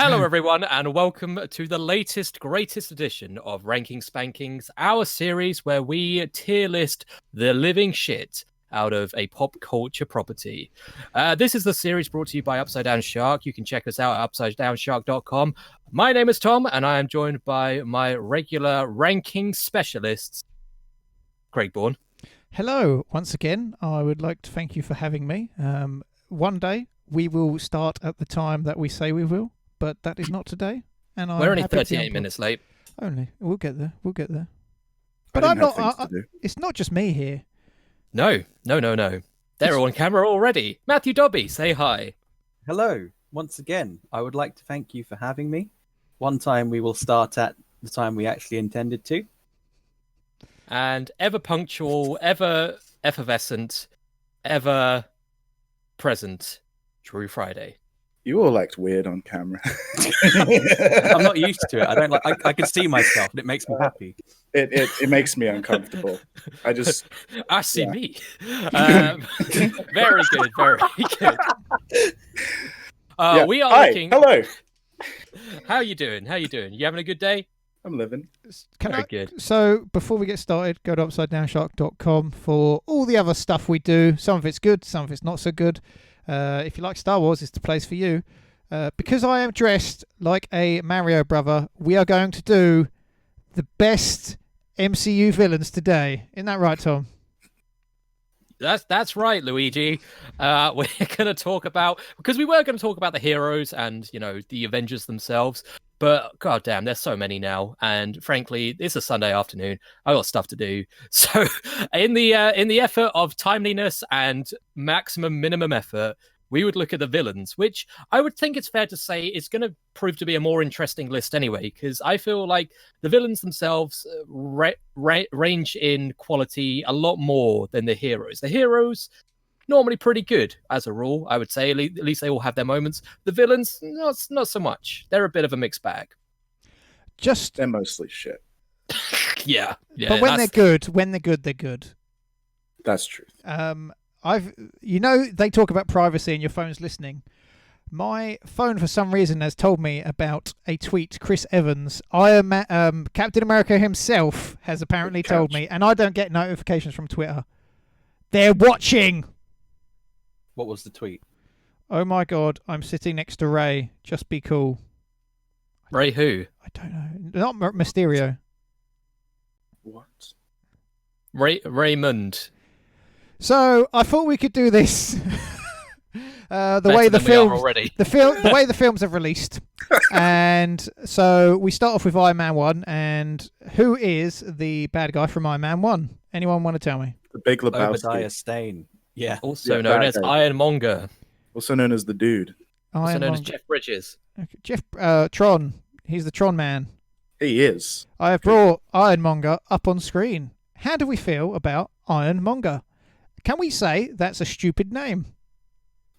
Hello, everyone, and welcome to the latest, greatest edition of Rankings Spankings, our series where we tier list the living shit out of a pop culture property. This is the series brought to you by Upside Down Shark. You can check us out at upsidedownshark.com. My name is Tom, and I am joined by my regular ranking specialists, Craig Bourne. Hello, once again. I would like to thank you for having me. One day we will start at the time that we say we will, but that is not today. And we're only 38 minutes late. Only. We'll get there. But I'm not. It's not just me here. No. They're on camera already. Matthew Dobbie, say hi. Hello. Once again, I would like to thank you for having me. One time we will start at the time we actually intended to. And ever punctual, ever effervescent, ever present, Drew Friday. You all act weird on camera. I'm not used to it. I don't like. I can see myself, and it makes me happy. It makes me uncomfortable. I see me. Very good. We are looking. Hello. How you doing? You having a good day? I'm living. Very good. So before we get started, go to upsidedownshark.com for all the other stuff we do. Some of it's good, some of it's not so good. If you like Star Wars, it's the place for you. Because I am dressed like a Mario brother, we are going to do the best MCU villains today. Isn't that right, Tom? That's right, Luigi. We're going to talk about, because we were going to talk about the heroes and, the Avengers themselves, but goddamn, there's so many now, and frankly, it's a Sunday afternoon. I got stuff to do. So, in the effort of timeliness and minimum effort, we would look at the villains, which I would think it's fair to say is going to prove to be a more interesting list anyway, because I feel like the villains themselves range in quality a lot more than the heroes. The heroes, normally pretty good, as a rule, I would say. At least they all have their moments. The villains, not so much. They're a bit of a mixed bag. They're mostly shit. Yeah. But when they're good, they're good. That's true. They talk about privacy and your phone's listening. My phone, for some reason, has told me about a tweet Chris Evans, Captain America himself, has apparently told me, and I don't get notifications from Twitter. They're watching. What was the tweet? Oh my god, I'm sitting next to Ray. Just be cool. Ray who? I don't know. Not Mysterio. What? Raymond. So I thought we could do this. The way the films have released, and so we start off with Iron Man 1. And who is the bad guy from Iron Man 1? Anyone want to tell me? The Big Lebowski. Obadiah Stane. Yeah. Also known as Iron Monger. Also known as the Dude. Also known as Jeff Bridges. Okay. Tron. He's the Tron man. He is. I have brought Ironmonger up on screen. How do we feel about Ironmonger? Can we say that's a stupid name?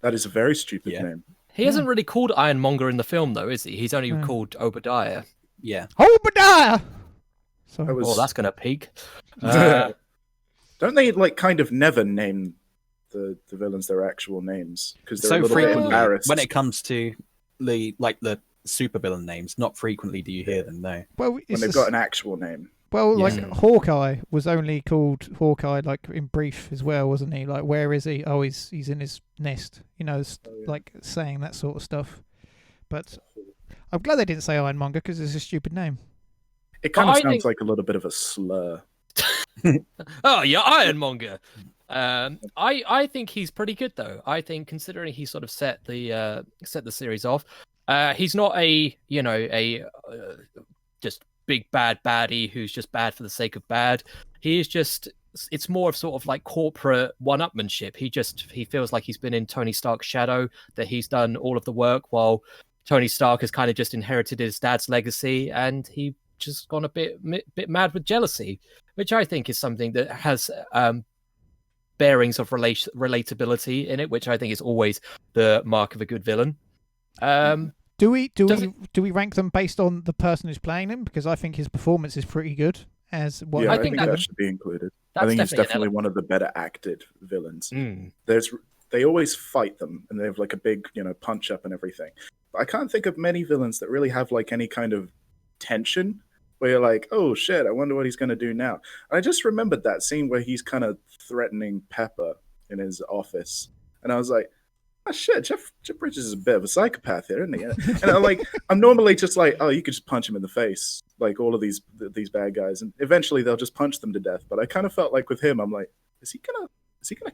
That is a very stupid name. He isn't really called Ironmonger in the film, though, is he? He's only called Obadiah. Yeah. Obadiah! That's going to peak. Don't they kind of never name the villains their actual names? Because they're a little bit embarrassed. When it comes to the super villain names, not frequently do you hear them, no. Well, when they've got an actual name. Well, Hawkeye was only called Hawkeye, in brief as well, wasn't he? Where is he? Oh, he's in his nest. Saying that sort of stuff. But I'm glad they didn't say Ironmonger because it's a stupid name. It kind of sounds like a little bit of a slur. Oh, you're Ironmonger. I think he's pretty good though. I think considering he sort of set the series off, he's not just big bad baddie who's just bad for the sake of bad. He is it's more of sort of corporate one-upmanship. He feels like he's been in Tony Stark's shadow, that he's done all of the work while Tony Stark has kind of just inherited his dad's legacy, and he just gone a bit mad with jealousy, which I think is something that has bearings of relatability in it, which I think is always the mark of a good villain. Do we rank them based on the person who's playing them? Because I think his performance is pretty good. I think that should be included. I think he's definitely one of the better acted villains. There's they always fight them, and they have like a big, punch up and everything. But I can't think of many villains that really have like any kind of tension where you're like, oh shit, I wonder what he's going to do now. I just remembered that scene where he's kind of threatening Pepper in his office, and I was like, oh shit, Jeff Bridges is a bit of a psychopath here, isn't he? And I'm normally just like, oh, you could just punch him in the face, like all of these bad guys, and eventually they'll just punch them to death. But I kind of felt like with him, I'm like, is he gonna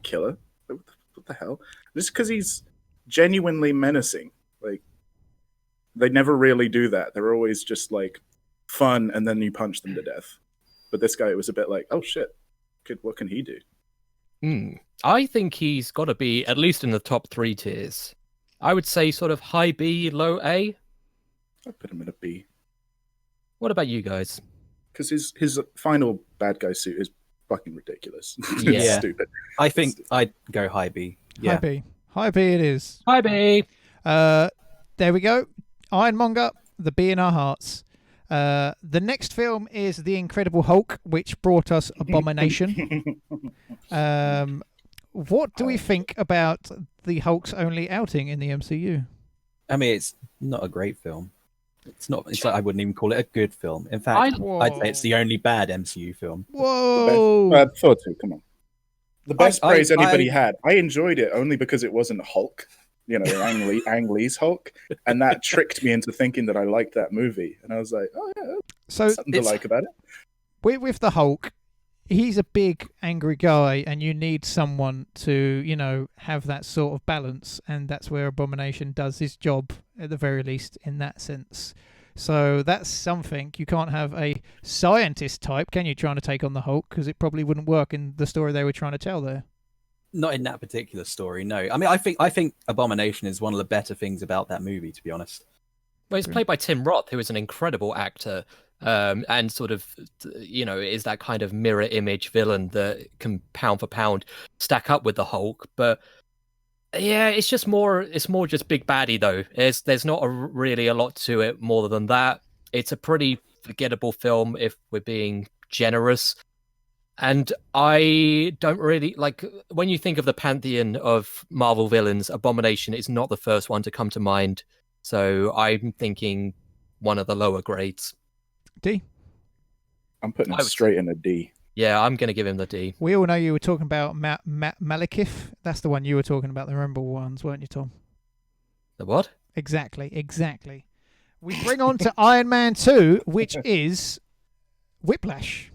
kill her? What the hell? Just because he's genuinely menacing. Like, they never really do that. They're always just like fun, and then you punch them to death. But this guy was a bit like, oh shit, what can he do? I think he's got to be at least in the top 3 tiers. I would say sort of high B, low A. I'd put him in a B. What about you guys? Because his final bad guy suit is fucking ridiculous. Yeah. Stupid. I think I'd go high B. Yeah. High B. High B it is. High B. There we go. Ironmonger, the B in our hearts. The next film is The Incredible Hulk, which brought us Abomination. What do we think about the Hulk's only outing in the MCU? I mean, it's not a great film. It's not. It's like I wouldn't even call it a good film. In fact, I'd say it's the only bad MCU film. Whoa! I thought so. Come on. The best praise anybody had. I enjoyed it only because it wasn't Hulk. Ang Lee's Hulk, and that tricked me into thinking that I liked that movie. And I was like, oh yeah, so something to like about it. With the Hulk, he's a big angry guy, and you need someone to have that sort of balance, and that's where Abomination does his job at the very least in that sense. So that's something. You can't have a scientist type, can you, trying to take on the Hulk, because it probably wouldn't work in the story they were trying to tell there. Not in that particular story, no. I mean, I think Abomination is one of the better things about that movie, to be honest. Well, it's played by Tim Roth, who is an incredible actor, and sort of, is that kind of mirror image villain that can pound for pound stack up with the Hulk. But yeah, it's more just big baddie though. There's not really a lot to it more than that. It's a pretty forgettable film if we're being generous. And I don't really like when you think of the pantheon of Marvel villains, Abomination is not the first one to come to mind. So I'm thinking one of the lower grades. D. I'm putting it straight in a D. Yeah, I'm going to give him the D. We all know you were talking about Malekith. That's the one you were talking about, the memorable ones, weren't you, Tom? The what? Exactly. We bring on to Iron Man 2, which is Whiplash.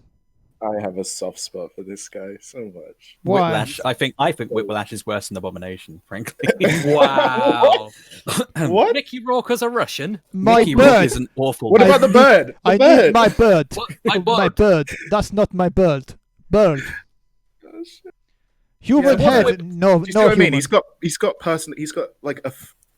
I have a soft spot for this guy so much. Why? Whiplash. I think Whiplash is worse than Abomination, frankly. Wow. What? Mickey Rourke as a Russian? Mickey Rourke is an awful. What about the bird? I need my bird. What? My bird. That's not my bird. Bird. Human head. No. Do you see what I mean? He's got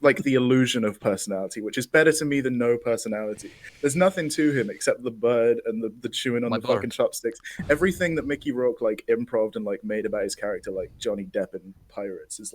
like the illusion of personality, which is better to me than no personality. There's nothing to him except the bird and the chewing on fucking chopsticks. Everything that Mickey Rourke improved and made about his character, like Johnny Depp in Pirates, is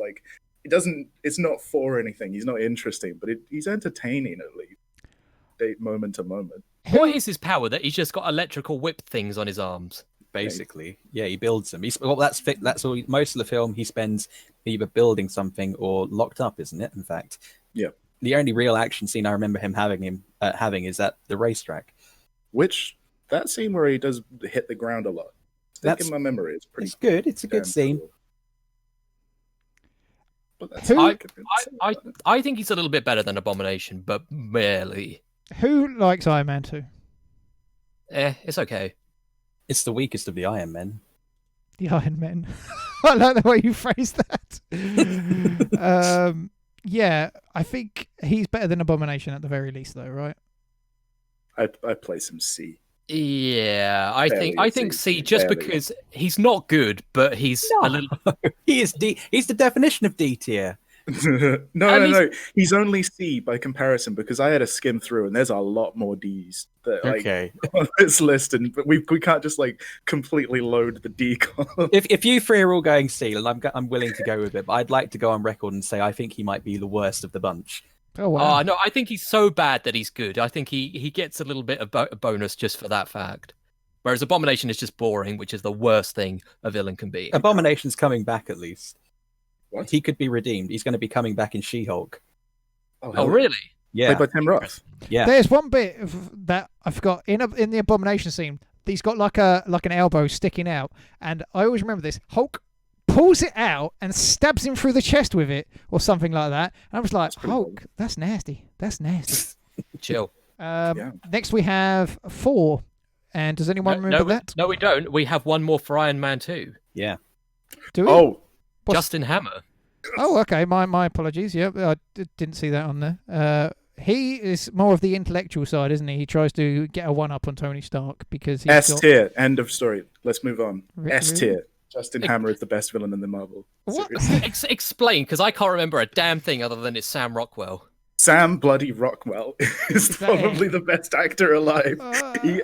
it's not for anything. He's not interesting, but he's entertaining at least, moment to moment. What is his power that he's just got electrical whip things on his arms? Basically, yeah, he builds them. That's all. Most of the film he spends either building something or locked up, isn't it? In fact, yeah. The only real action scene I remember him having is at the racetrack. Which that scene where he does hit the ground a lot. That's in my memory. It's pretty. It's good. It's a good scene. Cool. But that's I think he's a little bit better than Abomination, but barely. Who likes Iron Man 2? It's okay. It's the weakest of the Iron Men. The Iron Men. I like the way you phrased that. Yeah, I think he's better than Abomination at the very least, though, right? I place him C. Yeah, I think C just because he's not good, but he's a little. He is D. He's the definition of D tier. No. He's only C by comparison because I had to skim through and there's a lot more Ds that on this list, but we can't just completely load the D column. If you three are all going C, and I'm willing to go with it, but I'd like to go on record and say I think he might be the worst of the bunch. Oh wow! No, I think he's so bad that he's good. I think he gets a little bit of a bonus just for that fact. Whereas Abomination is just boring, which is the worst thing a villain can be. Abomination's coming back at least. What? He could be redeemed. He's going to be coming back in She-Hulk. Oh, really? Yeah. Played by Tim Roth. Yeah. There's one bit that I forgot in the Abomination scene. He's got like an elbow sticking out, and I always remember this. Hulk pulls it out and stabs him through the chest with it, or something like that. And I was like, Hulk, that's nasty. That's nasty. Chill. Next we have 4. And does anyone remember that? No, we don't. We have one more for Iron Man 2. Yeah. Do we? Oh, Justin Hammer. Oh, okay. My apologies. Yeah, I didn't see that on there. He is more of the intellectual side, isn't he? He tries to get a one-up on Tony Stark because he's S tier. End of story. Let's move on. S Really? tier. Justin Hammer is the best villain in the Marvel. What? series. Explain, because I can't remember a damn thing other than it's Sam Rockwell. Sam Bloody Rockwell is that probably the best actor alive.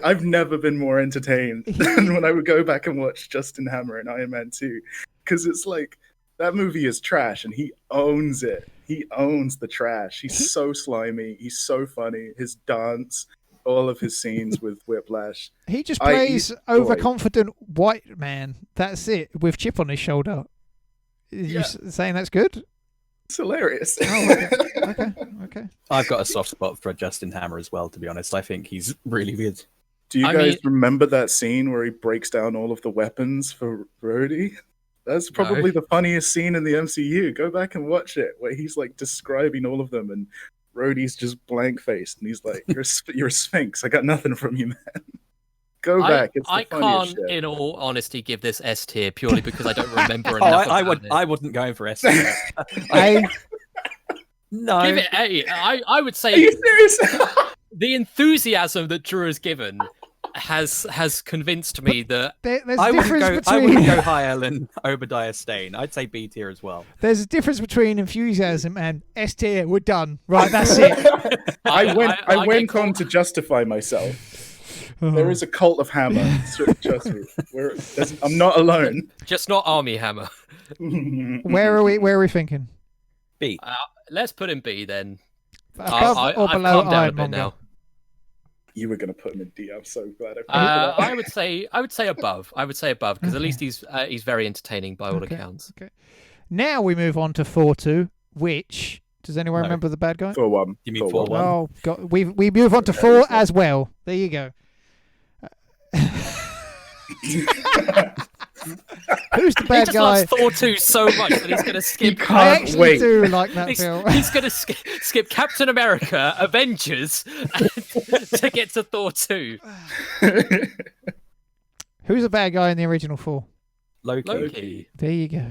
I've never been more entertained than when I would go back and watch Justin Hammer in Iron Man 2. Because it's like, that movie is trash and he owns it. He owns the trash. He's so slimy. He's so funny. His dance, all of his scenes with Whiplash. He just plays overconfident white man. That's it, with chip on his shoulder. You saying that's good? It's hilarious. Oh, okay. I've got a soft spot for Justin Hammer as well, to be honest. I think he's really good. Do you guys remember that scene where he breaks down all of the weapons for Rhodey? That's probably the funniest scene in the MCU. Go back and watch it, where he's like describing all of them, and Rhodey's just blank faced, and he's like, "You're a sphinx. I got nothing from you, man." Go back. It's the I funniest can't, shit. in all honesty, give this S tier purely because I don't remember enough. I wouldn't go in for S. No. Give it A. I would say. Are you serious? The enthusiasm that Drew has given has convinced me that I wouldn't go higher than Obadiah Stane. I'd say B tier as well. There's a difference between enthusiasm and S tier. We're done. Right, that's it. I went on to justify myself. There is a cult of Hammer. Trust me. I'm not alone. just not Army Hammer. Where are we thinking? B. Let's put him B then. Above or I've below calmed down a Iron bit Monger? now. You were going to put him in D. I'm so glad. I would say above. I would say above because at least he's very entertaining by all accounts. Okay. Now we move on to 4-2, which does anyone remember the bad guy? 4-1. You mean 4-1? Oh God, we move on to 4 as well. There you go. Who's the bad he just guy? loves Thor 2 so much that he's going to skip. I actually do like that film. He's going to skip Captain America, Avengers, to get to Thor 2. Who's the bad guy in the original 4? Loki. There you go.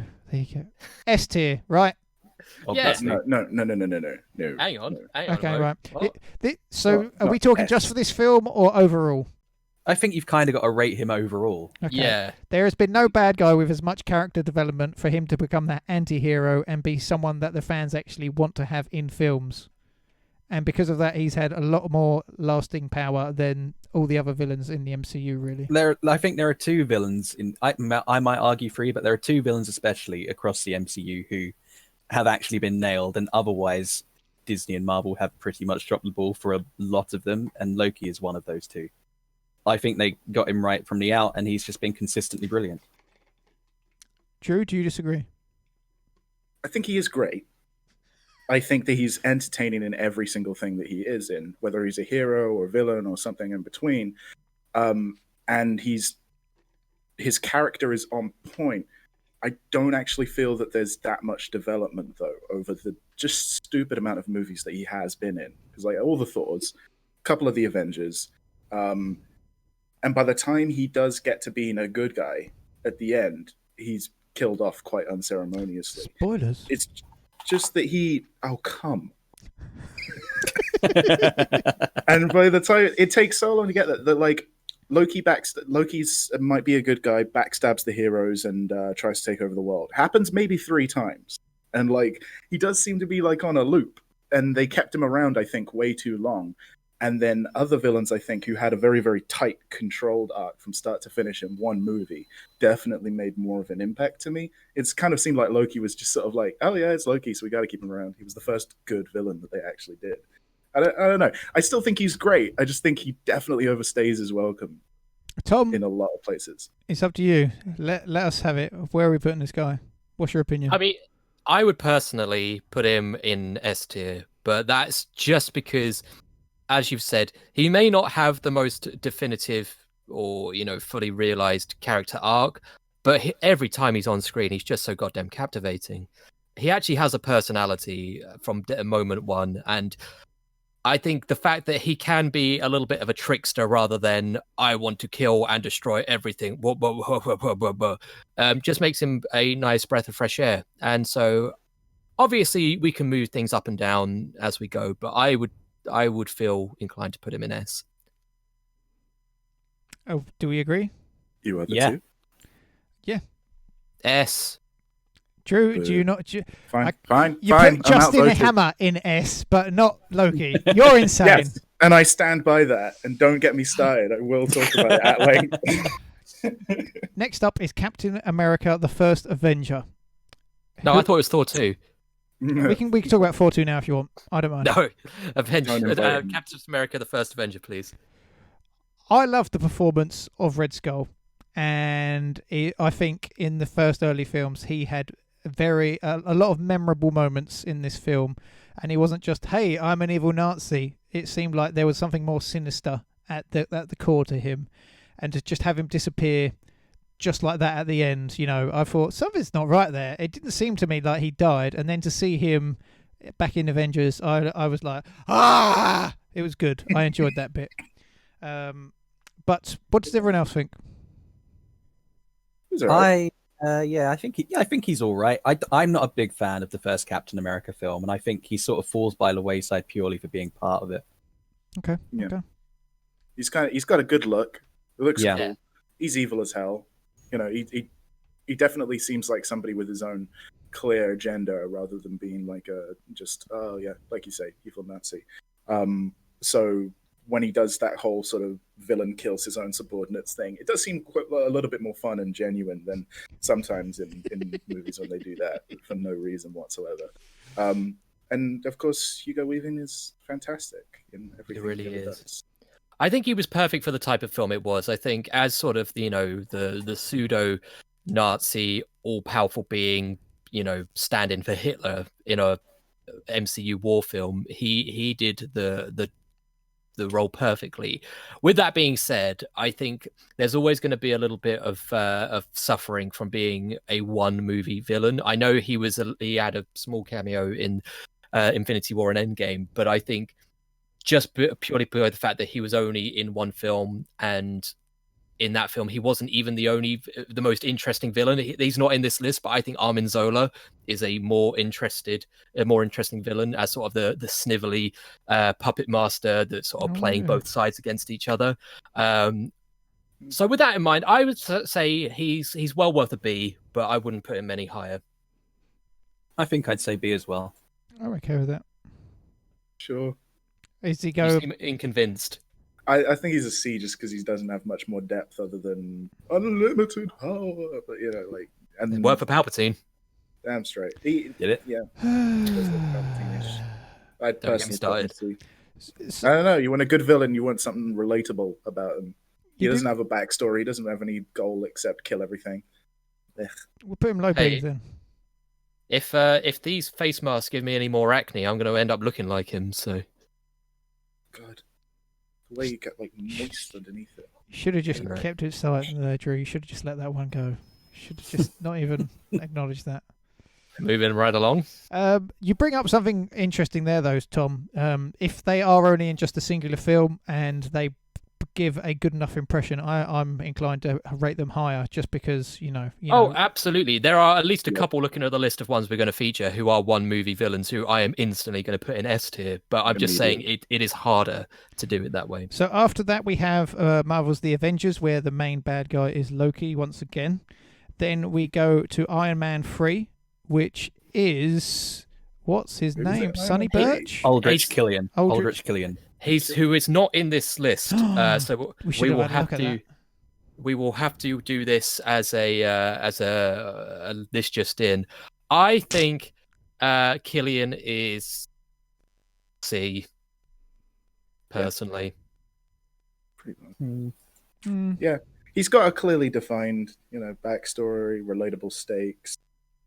S tier, right? Yeah. No. Hang on. Okay, right. What? So, are we talking just for this film or overall? I think you've kind of got to rate him overall. Okay. Yeah. There has been no bad guy with as much character development for him to become that anti-hero and be someone that the fans actually want to have in films. And because of that, he's had a lot more lasting power than all the other villains in the MCU, really. I think there are 2 villains, I might argue 3, but there are 2 villains especially across the MCU who have actually been nailed, and otherwise Disney and Marvel have pretty much dropped the ball for a lot of them, and Loki is one of those 2. I think they got him right from the out, and he's just been consistently brilliant. Drew, do you disagree? I think he is great. I think that he's entertaining in every single thing that he is in, whether he's a hero or villain or something in between. And his character is on point. I don't actually feel that there's that much development, though, over the just stupid amount of movies that he has been in. Because like all the Thors, a couple of the Avengers, and by the time he does get to being a good guy at the end, he's killed off quite unceremoniously. Spoilers. It's just that oh, come. And by the time it takes so long to get that like Loki's might be a good guy, backstabs the heroes and tries to take over the world. Happens maybe 3 times. And like he does seem to be like on a loop. And they kept him around, I think, way too long. And then other villains, I think, who had a very, very tight, controlled arc from start to finish in one movie, definitely made more of an impact to me. It's kind of seemed like Loki was just sort of like, oh yeah, it's Loki, so we got to keep him around. He was the first good villain that they actually did. I don't know. I still think he's great. I just think he definitely overstays his welcome. Tom, in a lot of places. It's up to you. Let us have it. Where are we putting this guy? What's your opinion? I mean, I would personally put him in S tier, but that's just because, as you've said, he may not have the most definitive or fully realized character arc, but every time he's on screen, he's just so goddamn captivating. He actually has a personality from moment one, and I think the fact that he can be a little bit of a trickster rather than I want to kill and destroy everything, just makes him a nice breath of fresh air. And so, obviously, we can move things up and down as we go, but I would feel inclined to put him in S. Oh, do we agree? You are the Yeah. two. Yeah. S. Drew, do you not? Fine. You I'm put Justin outvoted. Hammer in S, but not Loki. You're insane. Yes, and I stand by that. And don't get me started. I will talk about it at length. Next up is Captain America: The First Avenger. No, I thought it was Thor 2. We can talk about 4-2 now if you want. I don't mind. No, Avenger. No, Captain America: The First Avenger, please. I love the performance of Red Skull, and I think in the first early films he had a lot of memorable moments in this film, and he wasn't just, hey, I'm an evil Nazi. It seemed like there was something more sinister at the core to him, and to just have him disappear just like that at the end, I thought something's not right there. It didn't seem to me like he died, and then to see him back in Avengers, I was like, ah, it was good. I enjoyed that bit. But what does everyone else think? He's all right. I think he's all right. I'm not a big fan of the first Captain America film, and I think he sort of falls by the wayside purely for being part of it. Okay. Yeah. Okay. He's got a good look. It looks Yeah. cool. He's evil as hell. He definitely seems like somebody with his own clear agenda rather than being like like you say, evil Nazi. So when he does that whole sort of villain kills his own subordinates thing, it does seem a little bit more fun and genuine than sometimes in movies when they do that for no reason whatsoever. And of course, Hugo Weaving is fantastic in everything He really he ever is. does. I think he was perfect for the type of film it was. I think as sort of the pseudo Nazi all powerful being, stand-in for Hitler in a MCU war film, he did the role perfectly. With that being said, I think there's always going to be a little bit of suffering from being a one movie villain. I know he had a small cameo in Infinity War and Endgame, but I think just purely by the fact that he was only in one film, and in that film he wasn't even the most interesting villain. He's not in this list, but I think Armin Zola is a more interesting villain as sort of the snivelly puppet master that's sort of playing both sides against each other. So with that in mind, I would say he's well worth a B, but I wouldn't put him any higher. I think I'd say B as well. I'm okay with that. Sure. Is he You go? seem inconvinced. I think he's a C just because he doesn't have much more depth other than unlimited power. But and Work for Palpatine. damn straight. He Did it? Yeah. I'd Don't get me personally started. I don't know. You want a good villain, you want something relatable about him. He You doesn't do- have a backstory. He doesn't have any goal except kill everything. Ugh. We'll put him low Hey. B then. If these face masks give me any more acne, I'm going to end up looking like him. So God. The way you get moist underneath it. You should have just Right. kept it silent there, Drew. You should have just let that one go. Should have just not even acknowledged that. moving right along. You bring up something interesting there, though, Tom. If they are only in just a singular film and they give a good enough impression, I'm inclined to rate them higher, just because Oh, absolutely. There are at least a couple looking at the list of ones we're going to feature who are one movie villains who I am instantly going to put in S tier. But I'm just saying it is harder to do it that way. So after that, we have Marvel's The Avengers, where the main bad guy is Loki once again. Then we go to Iron Man 3, which is what's his Who's name? it? Sonny Iron Man Birch. Aldrich Killian. Aldrich- Aldrich Killian. Who is not in this list. So We should will have had a have look at to. that. We will have to do this as a this just in. I think Killian is C. Personally, Pretty much. Mm. Yeah. He's got a clearly defined, backstory, relatable stakes.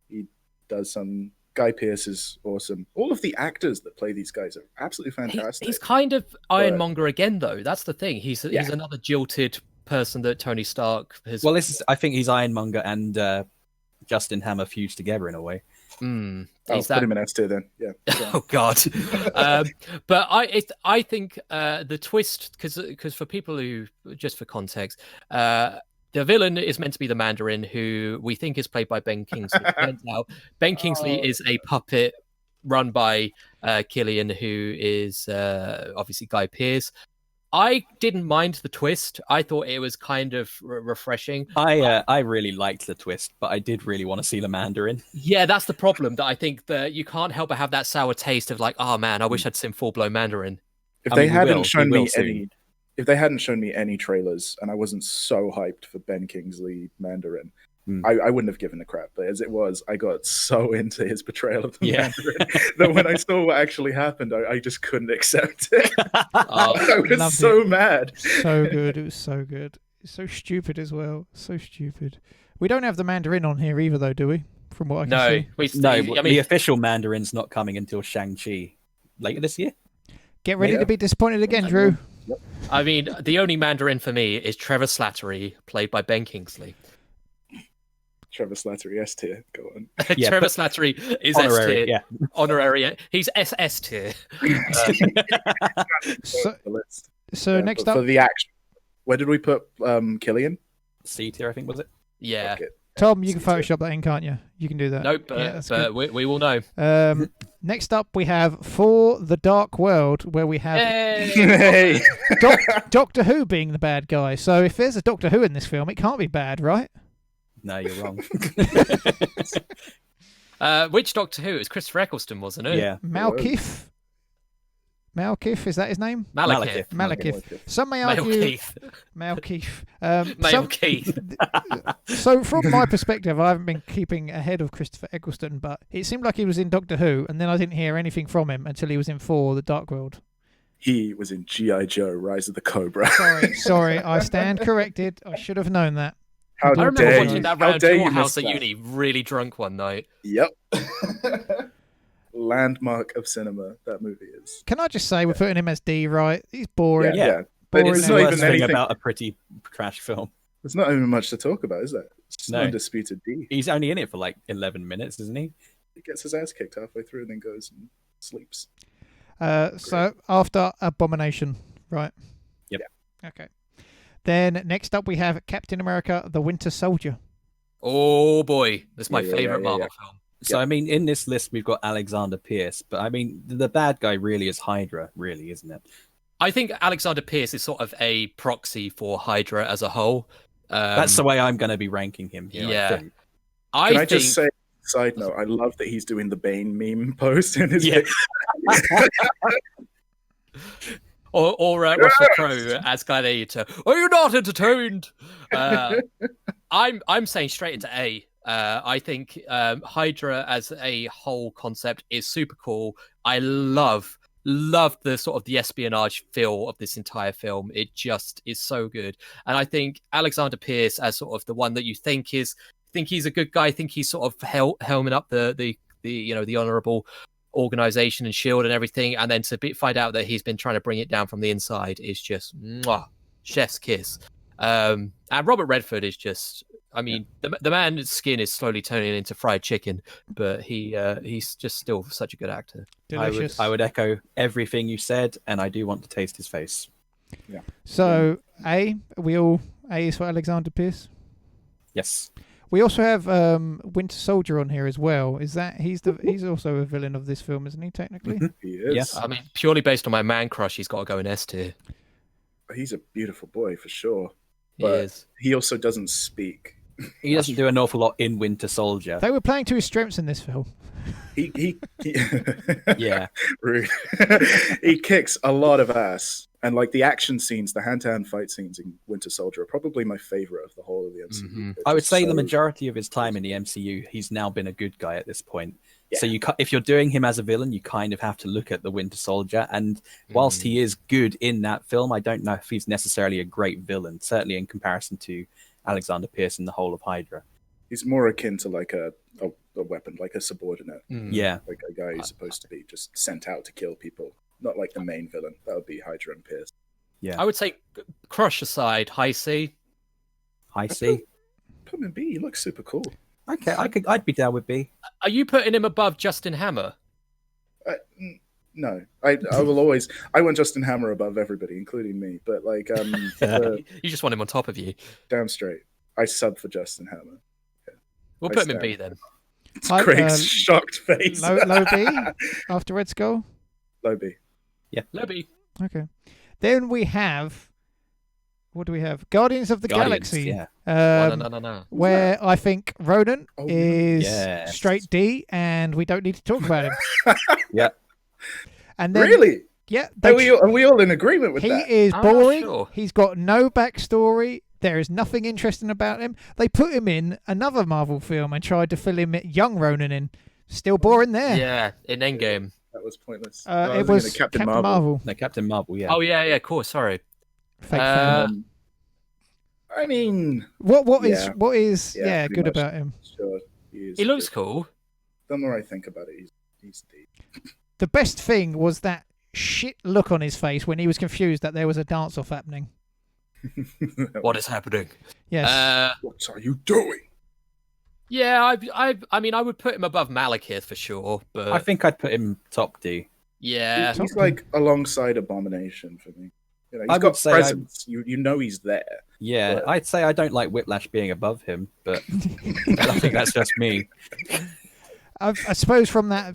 He does some Guy Pearce is awesome. All of the actors that play these guys are absolutely fantastic. He's kind of Ironmonger again, though. That's the thing. He's another jilted person that Tony Stark has. Well, I think he's Ironmonger and Justin Hammer fused together in a way. Put him in S tier then. Yeah. Oh God. But I think the twist, because for people who, just for context, the villain is meant to be the Mandarin, who we think is played by Ben Kingsley. Turns out Ben Kingsley is a puppet run by Killian, who is obviously Guy Pearce. I didn't mind the twist. I thought it was kind of refreshing. I really liked the twist, but I did really want to see the Mandarin. Yeah, that's the problem. That I think that you can't help but have that sour taste of like, oh man, I wish I'd seen full-blown Mandarin. If they hadn't shown me any trailers, and I wasn't so hyped for Ben Kingsley Mandarin, I wouldn't have given a crap. But as it was, I got so into his portrayal of the Mandarin that when I saw what actually happened, I just couldn't accept it. I was so mad. So good. It was so good. It's so stupid as well. So stupid. We don't have the Mandarin on here either, though, do we? From what I can see. The official Mandarin's not coming until Shang-Chi later this year. Get ready to be disappointed again, Drew. Yep. I mean, the only Mandarin for me is Trevor Slattery, played by Ben Kingsley. Trevor Slattery, S tier. Go on. Trevor Slattery is honorary, S tier. Yeah. Honorary. He's SS tier. So next up. For the action. Where did we put Killian? C tier, I think, was it? Yeah. Okay. Tom, you can Photoshop that in, can't you? You can do that. Nope, but we will know. Next up, we have For the Dark World, where we have Hey. Doctor Who being the bad guy. So if there's a Doctor Who in this film, it can't be bad, right? No, you're wrong. Which Doctor Who? It was Christopher Eccleston, wasn't it? Yeah. Malekith, is that his name? Malekith. Some may argue Malekith. Keith. So from my perspective, I haven't been keeping ahead of Christopher Eccleston, but it seemed like he was in Doctor Who, and then I didn't hear anything from him until he was in For the Dark World. He was in G.I. Joe, Rise of the Cobra. Sorry, I stand corrected. I should have known that. I remember watching that round your house at uni, really drunk one night. Yep. Landmark of cinema, that movie is. Can I just say, we're putting him as D, right? He's boring. Yeah. But Boring. it's not even anything about a pretty trash film. There's not even much to talk about, is there? It's No. undisputed D. He's only in it for like 11 minutes, isn't he? He gets his ass kicked halfway through and then goes and sleeps. So after Abomination, right? Yep. Okay. Then next up we have Captain America: The Winter Soldier. Oh boy, that's my favorite Marvel film. So I mean, in this list we've got Alexander Pierce, but I mean, the bad guy really is Hydra, really, isn't it? I think Alexander Pierce is sort of a proxy for Hydra as a whole. That's the way I'm going to be ranking him here. Yeah. I think. Can I just say, side note, I love that he's doing the Bane meme post in his video. Or Russell Crowe as Gladiator. Are you not entertained? I'm saying straight into A. I think Hydra as a whole concept is super cool. I love the sort of the espionage feel of this entire film. It just is so good. And I think Alexander Pierce as sort of the one that you think he's a good guy, think he's sort of helming up the honorable organization and shield and everything, and then to find out that he's been trying to bring it down from the inside is just chef's kiss. And Robert Redford is just, I mean, the man's skin is slowly turning into fried chicken, but he's just still such a good actor. Delicious. I would echo everything you said, and I do want to taste his face. Yeah. So A is for Alexander Pierce. Yes. We also have Winter Soldier on here as well. Is that he's also a villain of this film, isn't he? Technically, He is. Yes. I mean, purely based on my man crush, he's got to go in S tier. He's a beautiful boy for sure. He But is. he also doesn't speak. He doesn't do an awful lot in Winter Soldier. they were playing to his strengths in this film. He Yeah. rude. He kicks a lot of ass. And like the action scenes, the hand-to-hand fight scenes in Winter Soldier are probably my favorite of the whole of the MCU. Mhm. They're I would just say so- the majority of his time in the MCU, he's now been a good guy at this point. Yeah. So if you're doing him as a villain, you kind of have to look at the Winter Soldier. And whilst he is good in that film, I don't know if he's necessarily a great villain, certainly in comparison to Alexander Pierce and the whole of Hydra. He's more akin to like a a weapon, like a subordinate, Yeah. like a guy who's supposed to be just sent out to kill people, not like the main villain. That would be Hydra and Pierce. Yeah. I would say, Crush aside, High C. High C. Put him in B. He looks super cool. Okay, I'd be down with B. Are you putting him above Justin Hammer? No, I will always. I want Justin Hammer above everybody, including me. But like, You just want him on top of you. damn straight, I sub for Justin Hammer. We'll I put him in stand. B then. Craig's shocked face. Low B after Red Skull. Low B. Low B. Okay. Then we have, what do we have? Guardians of the Guardians, Galaxy. yeah. No. Where I think Ronan Oh, is yes. straight D, and we don't need to talk about him. Yeah. And then, Really? yeah, Are we all in agreement with he that? is I'm not boring. sure. He's got no backstory. There is nothing interesting about him. They put him in another Marvel film and tried to fill him young Ronan in. Still boring there. Yeah, in Endgame. That was pointless. It was Captain Marvel. No, Captain Marvel, yeah. Oh yeah, of course. Sorry. Fake fan. I mean, What is yeah. good pretty much. about him? Sure, he is. He looks cool. The more I think about it, he's deep. The best thing was that shit look on his face when he was confused that there was a dance-off happening. What is happening? Yes. What are you doing? Yeah, I mean, I would put him above Malekith for sure, but I think I'd put him top D. yeah, He's like alongside Abomination for me. You know, I he's got would say presence. You know he's there. Yeah, But- I'd say I don't like Whiplash being above him, but I think that's just me. I suppose from that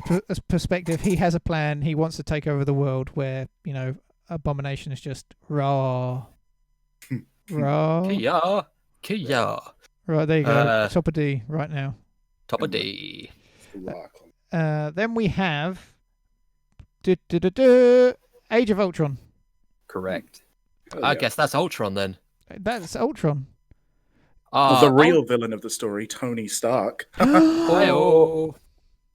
perspective, he has a plan. He wants to take over the world where, Abomination is just raw. Raw. Kia, Right, there you go. Uh, Top of D right now. top of D. Then we have Age of Ultron. Correct. I guess that's Ultron then. That's Ultron. The real villain of the story, Tony Stark. Oh.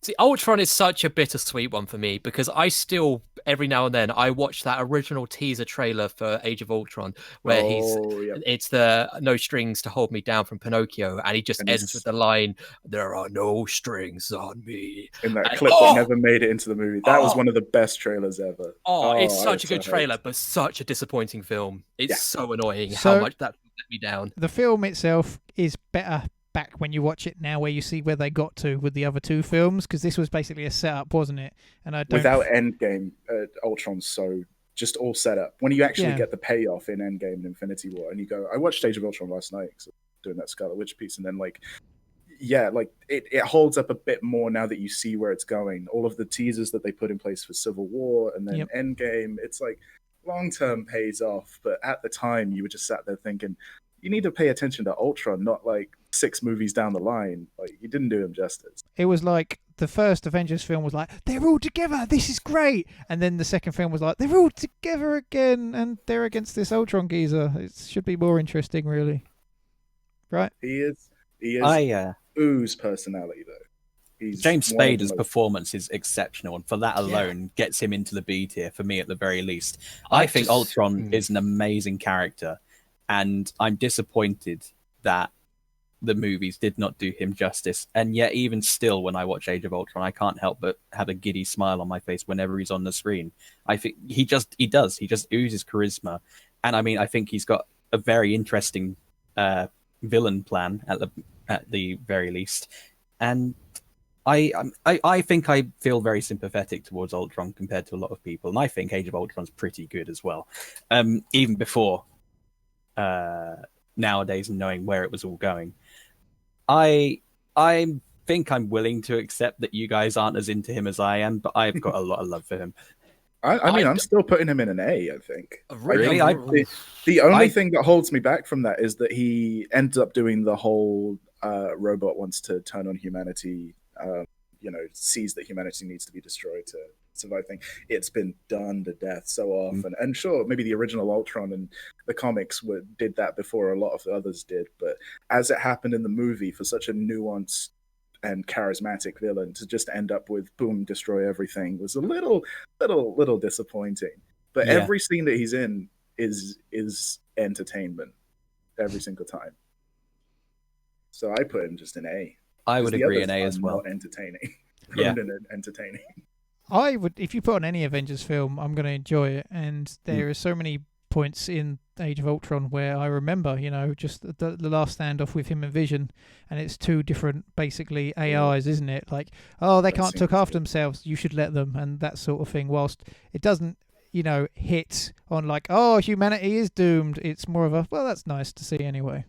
See, Ultron is such a bittersweet one for me because I still, every now and then, I watch that original teaser trailer for Age of Ultron where it's the no strings to hold me down from Pinocchio, and he just And ends it's- with the line, "There are no strings on me." In that And- clip Oh! that never made it into the movie. That was Oh! one of the best trailers ever. It's I such a was good so trailer, hyped. but such a disappointing film. It's Yeah. so annoying So- how much that let me down. The film itself is better back when you watch it now, where you see where they got to with the other two films, because this was basically a setup, wasn't it? And I don't. Without Endgame, Ultron's so just all set up. When you actually Yeah. get the payoff in Endgame and Infinity War, and you go, I watched Age of Ultron last night, so doing that Scarlet Witch piece, and then it holds up a bit more now that you see where it's going. All of the teasers that they put in place for Civil War and then Yep. Endgame, it's like long term pays off, but at the time you were just sat there thinking, you need to pay attention to Ultron, not like 6 movies down the line. Like, you didn't do him justice. It was like the first Avengers film was like, they're all together, this is great. And then the second film was like, they're all together again and they're against this Ultron geezer. It should be more interesting, really. Right? He is I ooze personality, though. He's James one of the Spader's most- performance is exceptional, and for that alone gets him into the B tier for me at the very least. I I think just- Ultron is an amazing character, and I'm disappointed that the movies did not do him justice. And yet, even still, when I watch Age of Ultron, I can't help but have a giddy smile on my face whenever he's on the screen. I think he just oozes charisma, and I mean, I think he's got a very interesting villain plan at the very least, and I think I feel very sympathetic towards Ultron compared to a lot of people, and I think Age of Ultron's pretty good as well, even before nowadays and knowing where it was all going. I think I'm willing to accept that you guys aren't as into him as I am, but I've got a lot of love for him. I mean, I'm still putting him in an A, I think. Really? The only thing that holds me back from that is that he ends up doing the whole robot wants to turn on humanity, sees that humanity needs to be destroyed to survive thing. It's been done to death so often. And sure, maybe the original Ultron and the comics did that before a lot of the others did. But as it happened in the movie, for such a nuanced and charismatic villain to just end up with boom, destroy everything was a little disappointing. But Yeah. every scene that he's in is entertainment every single time. So I put him just in A. I would The agree others an A are as well. Not entertaining. Yeah. Entertaining. I would, if you put on any Avengers film, I'm going to enjoy it. And there are so many points in Age of Ultron where I remember, just the last standoff with him and Vision, and it's two different, basically AIs, isn't it? Like, oh, they can't look after themselves, you should let them, and that sort of thing. Whilst it doesn't, hit on like, oh, humanity is doomed. It's more of a, well, that's nice to see anyway.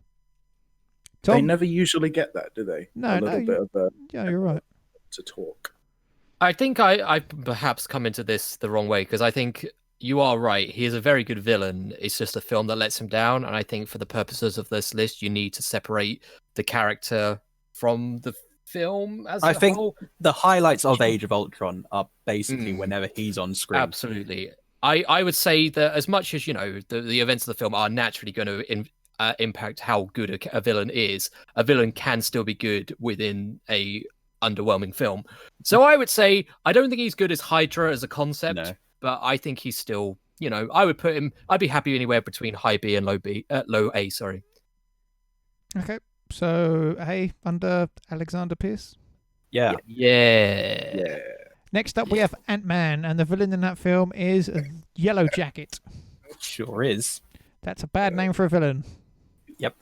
Tom? They never usually get that, do they? No, you're right. To talk. I think I perhaps come into this the wrong way, because I think you are right. He is a very good villain. It's just a film that lets him down. And I think for the purposes of this list, you need to separate the character from the film as a whole. The highlights of Age of Ultron are basically whenever he's on screen. Absolutely. I would say that as much as, the events of the film are naturally going to impact how good a villain is, a villain can still be good within a underwhelming film. So I would say I don't think he's good as Hydra as a concept, but I think he's still, I would put him, I'd be happy anywhere between high B and low A, sorry. Okay, so A under Alexander Pierce. Yeah. Next up, we have Ant-Man, and the villain in that film is Yellow Jacket. Sure is. That's a bad name for a villain. Yep.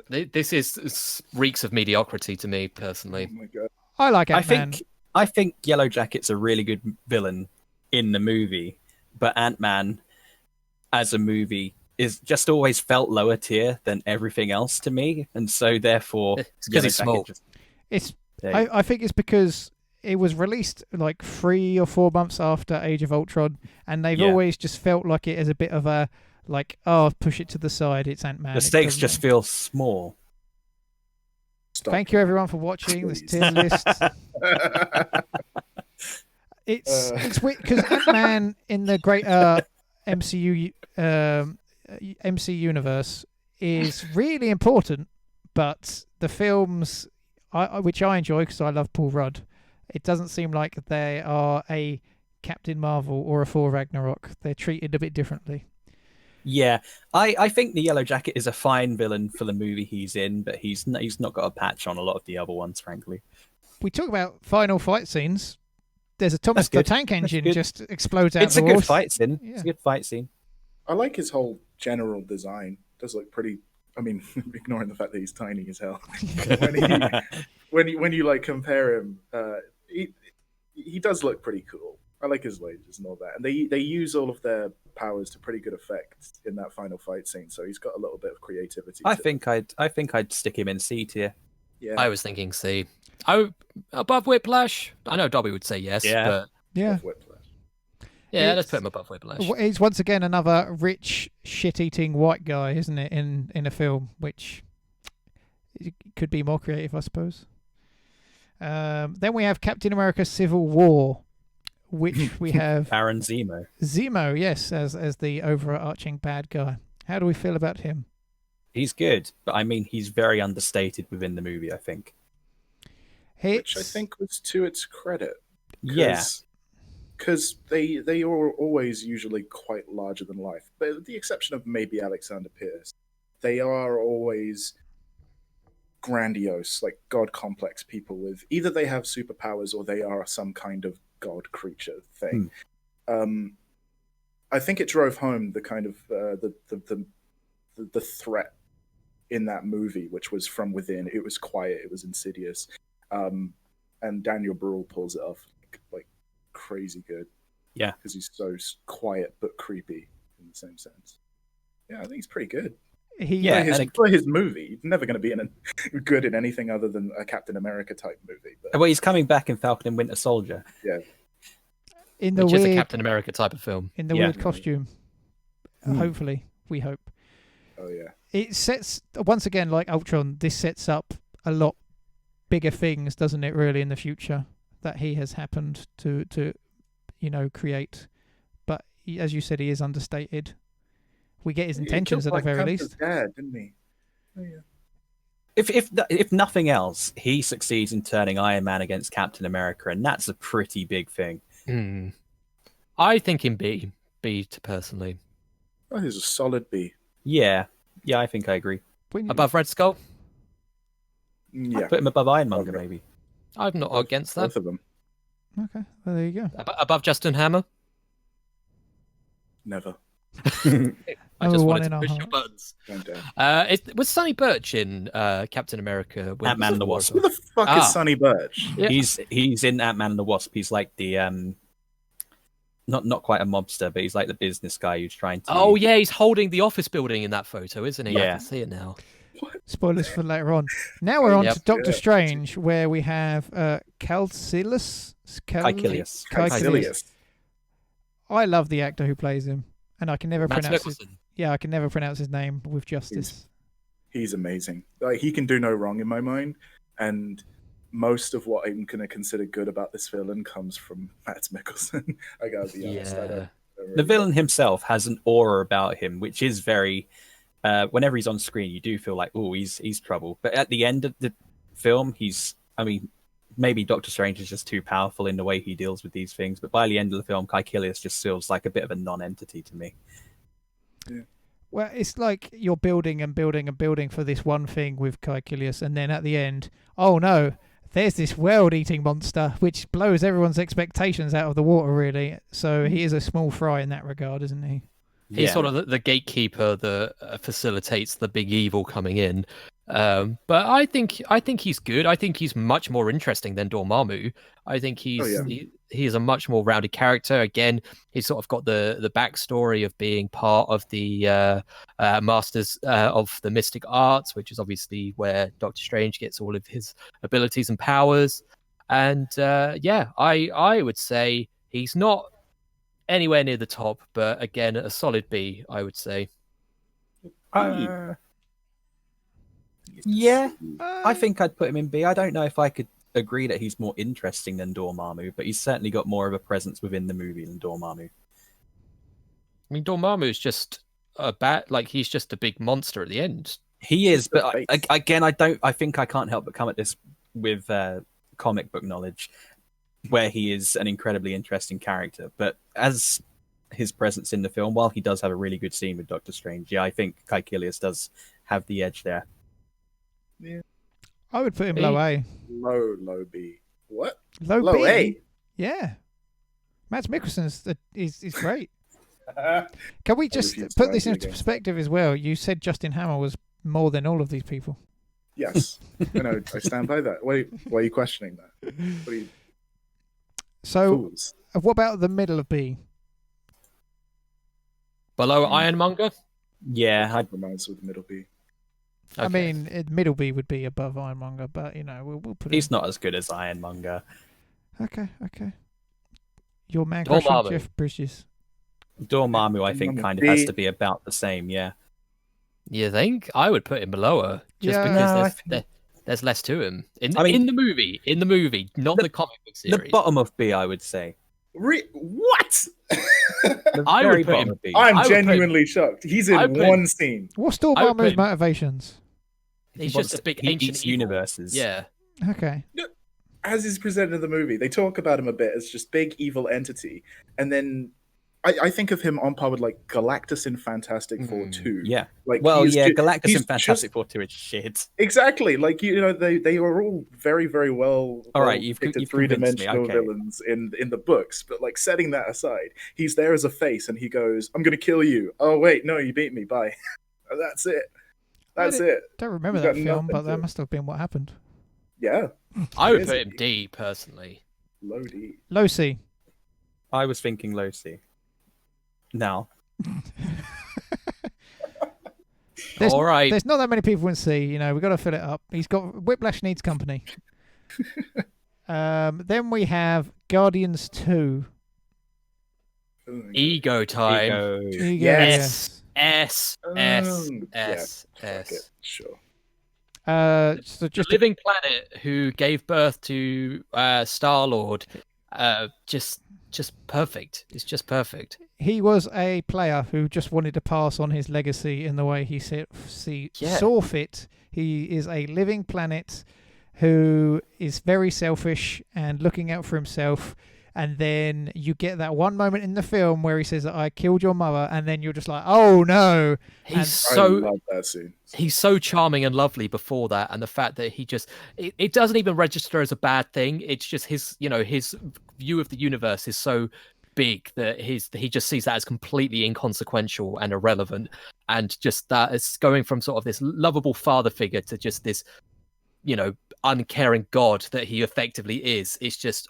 This reeks of mediocrity to me, personally. Oh my God. I like Ant-Man. I think Yellow Jacket's a really good villain in the movie, but Ant-Man as a movie is just always felt lower tier than everything else to me, and so therefore it's because he's small. I think it's because it was released like 3 or 4 months after Age of Ultron, and they've always just felt like it as a bit of a push it to the side. It's Ant-Man. The stakes just feel small. Thank you everyone for watching this tier list. It's weird because Ant-Man in the greater MCU MC universe is really important, but the films which I enjoy because I love Paul Rudd, it doesn't seem like they are a Captain Marvel or a Thor Ragnarok. They're treated a bit differently. Yeah, I think the Yellow Jacket is a fine villain for the movie he's in, but he's not got a patch on a lot of the other ones, frankly. We talk about final fight scenes. There's a Thomas the Tank Engine just explodes out It's the a walls. good fight scene. Yeah. It's a good fight scene. I like his whole general design. It does look pretty. I mean, ignoring the fact that he's tiny as hell. when you like compare him, he does look pretty cool. I like his lasers and all that, and they use all of their powers to pretty good effect in that final fight scene. So he's got a little bit of creativity. I think I'd stick him in C tier. Yeah, I was thinking C. Above Whiplash. I know Dobbie would say yes, but let's put him above Whiplash. He's once again another rich, shit-eating white guy, isn't it? In a film, which could be more creative, I suppose. Then we have Captain America: Civil War, which we have Baron Zemo. Zemo, yes, as the overarching bad guy. How do we feel about him? He's good, but I mean, he's very understated within the movie, I think. Which I think was to its credit. Yeah. Because they are always usually quite larger than life. But with the exception of maybe Alexander Pierce, they are always grandiose, like god complex people with either they have superpowers or they are some kind of god creature thing. I think it drove home the kind of the threat in that movie, which was from within. It was quiet, it was insidious, and Daniel Bruhl pulls it off like crazy good. Yeah, because he's so quiet but creepy in the same sense. Yeah, I think he's pretty good. For his movie, he's never going to be good in anything other than a Captain America type movie. But... Well, he's coming back in Falcon and Winter Soldier. Yeah, which is a Captain America type of film. In the weird costume. Hopefully, we hope. Oh yeah. It sets once again, like Ultron. This sets up a lot bigger things, doesn't it? Really, in the future, that he has happened to create. But as you said, he is understated. We get his intentions at the very least. Dad, didn't he? Oh, yeah. If nothing else, he succeeds in turning Iron Man against Captain America, and that's a pretty big thing. I think in B personally. Oh, he's a solid B. Yeah, I think I agree. Above Red Skull? Yeah, I'd put him above Ironmonger, Okay. maybe. I'm not against that. both of them. Okay, well, there you go. Above Justin Hammer. Never. I Number just one wanted in to our push your heart. buttons. Going down. Was Sonny Birch in Captain America? Ant-Man and the Wasp. Who the fuck Ah. is Sonny Birch? Yeah. He's in Ant-Man and the Wasp. He's like the not quite a mobster, but he's like the business guy who's trying to. Oh yeah, he's holding the office building in that photo, isn't he? I Yeah. can see it now. Spoilers for later on. Now we're on Yep. to Doctor Yeah. Strange, where we have Caecilius. Caecilius. Caecilius. I love the actor who plays him, and I can never Matt pronounce his, Mickelson. I can never pronounce his name with justice. He's amazing. Like, he can do no wrong in my mind, and most of what I'm going to consider good about this villain comes from Matt Mickelson. I gotta be honest. I Yeah. don't really The villain himself has an aura about him, which is very. Whenever he's on screen, you do feel like, oh, he's trouble. But at the end of the film, maybe Doctor Strange is just too powerful in the way he deals with these things. But by the end of the film, Caecilius just feels like a bit of a non-entity to me. Well, it's like you're building and building and building for this one thing with Caecilius, and then at the end, oh no, there's this world-eating monster which blows everyone's expectations out of the water, really. So he is a small fry in that regard, isn't he? He's Yeah. sort of the gatekeeper that facilitates the big evil coming in. But I think he's good. I think he's much more interesting than Dormammu. I think he is a much more rounded character. Again, he's sort of got the backstory of being part of the Masters of the Mystic Arts, which is obviously where Doctor Strange gets all of his abilities and powers. And I would say he's not anywhere near the top, but again, a solid B, I would say. Yeah, I think I'd put him in B. I don't know if I could agree that he's more interesting than Dormammu, but he's certainly got more of a presence within the movie than Dormammu. I mean, Dormammu is just he's just a big monster at the end. He is, the but face. again, I think I can't help but come at this with comic book knowledge, where he is an incredibly interesting character. But as his presence in the film, while he does have a really good scene with Doctor Strange, I think Caecilius does have the edge there. I would put him B. low A. Low B. What? Low Low B? A? Yeah. Matt Mickelson is great. Can we just refuse to put this argue into against perspective as well? You said Justin Hammer was more than all of these people. Yes. I stand by that. Why are you questioning that? What are you So, fools? what about the middle of B? Below Ironmonger? Yeah, Reminds with middle B. I Okay. mean, middle B would be above Ironmonger, but we'll put it. he's not as good as Ironmonger. Okay. Your man crush on Dormammu. Jeff Bridges. Dormammu, I think, Dormammu kind of has B. to be about the same. Yeah. You think? I would put him below just Yeah. because No, there's less to him in I mean- in the movie, not the comic book The series. bottom of B, I would say. What? The I would very put bottom him- of B. I'm I would put him- genuinely shocked. He's in I would put one him- scene. What's I would put Dormammu's him- motivations? He's wants just a to- big he ancient eats evil. universes. Yeah. Okay. As is presented in the movie, they talk about him a bit as just big evil entity, and then I think of him on par with like Galactus in Fantastic Four 2. Yeah. Like, Well, he's yeah, ju- Galactus he's and Fantastic just- Four 2 is shit. Exactly. Like, they are all very, very well. All right, you've depicted convinced me, three-dimensional okay. villains in the books, but like setting that aside, he's there as a face, and he goes, "I'm going to kill you." Oh wait, no, you beat me. Bye. And that's it. That's it. Don't remember He's that got film, nothing but that to- must have been what happened. Yeah. I would Is put it? him D personally. Low D. Low C. I was thinking low C. Now, There's- All right. There's not that many people in C. We've got to fill it up. He's got Whiplash needs company. Then we have Guardians 2. Ego time. Ego. Ego, Yes. S S Yeah, S fuck it. S. Sure. So The just living planet who gave birth to Star Lord. Just perfect. It's just perfect. he was a player who just wanted to pass on his legacy in the way he Yeah. saw fit. He is a living planet who is very selfish and looking out for himself. and then you get that one moment in the film where he says that I killed your mother, and then you're just like, oh no. He's I so love that scene. he's so charming and lovely before that, and the fact that it doesn't even register as a bad thing. It's just his view of the universe is so big that he just sees that as completely inconsequential and irrelevant, and just that it's going from sort of this lovable father figure to just this uncaring god that he effectively is. It's just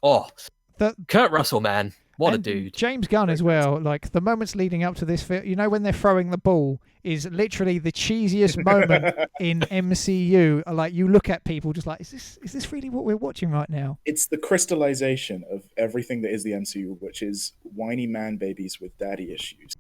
Kurt Russell, man, what a dude. James Gunn as well. Like the moments leading up to this film, when they're throwing the ball is literally the cheesiest moment in MCU. Like you look at people just like, is this really what we're watching right now? It's the crystallization of everything that is the MCU, which is whiny man babies with daddy issues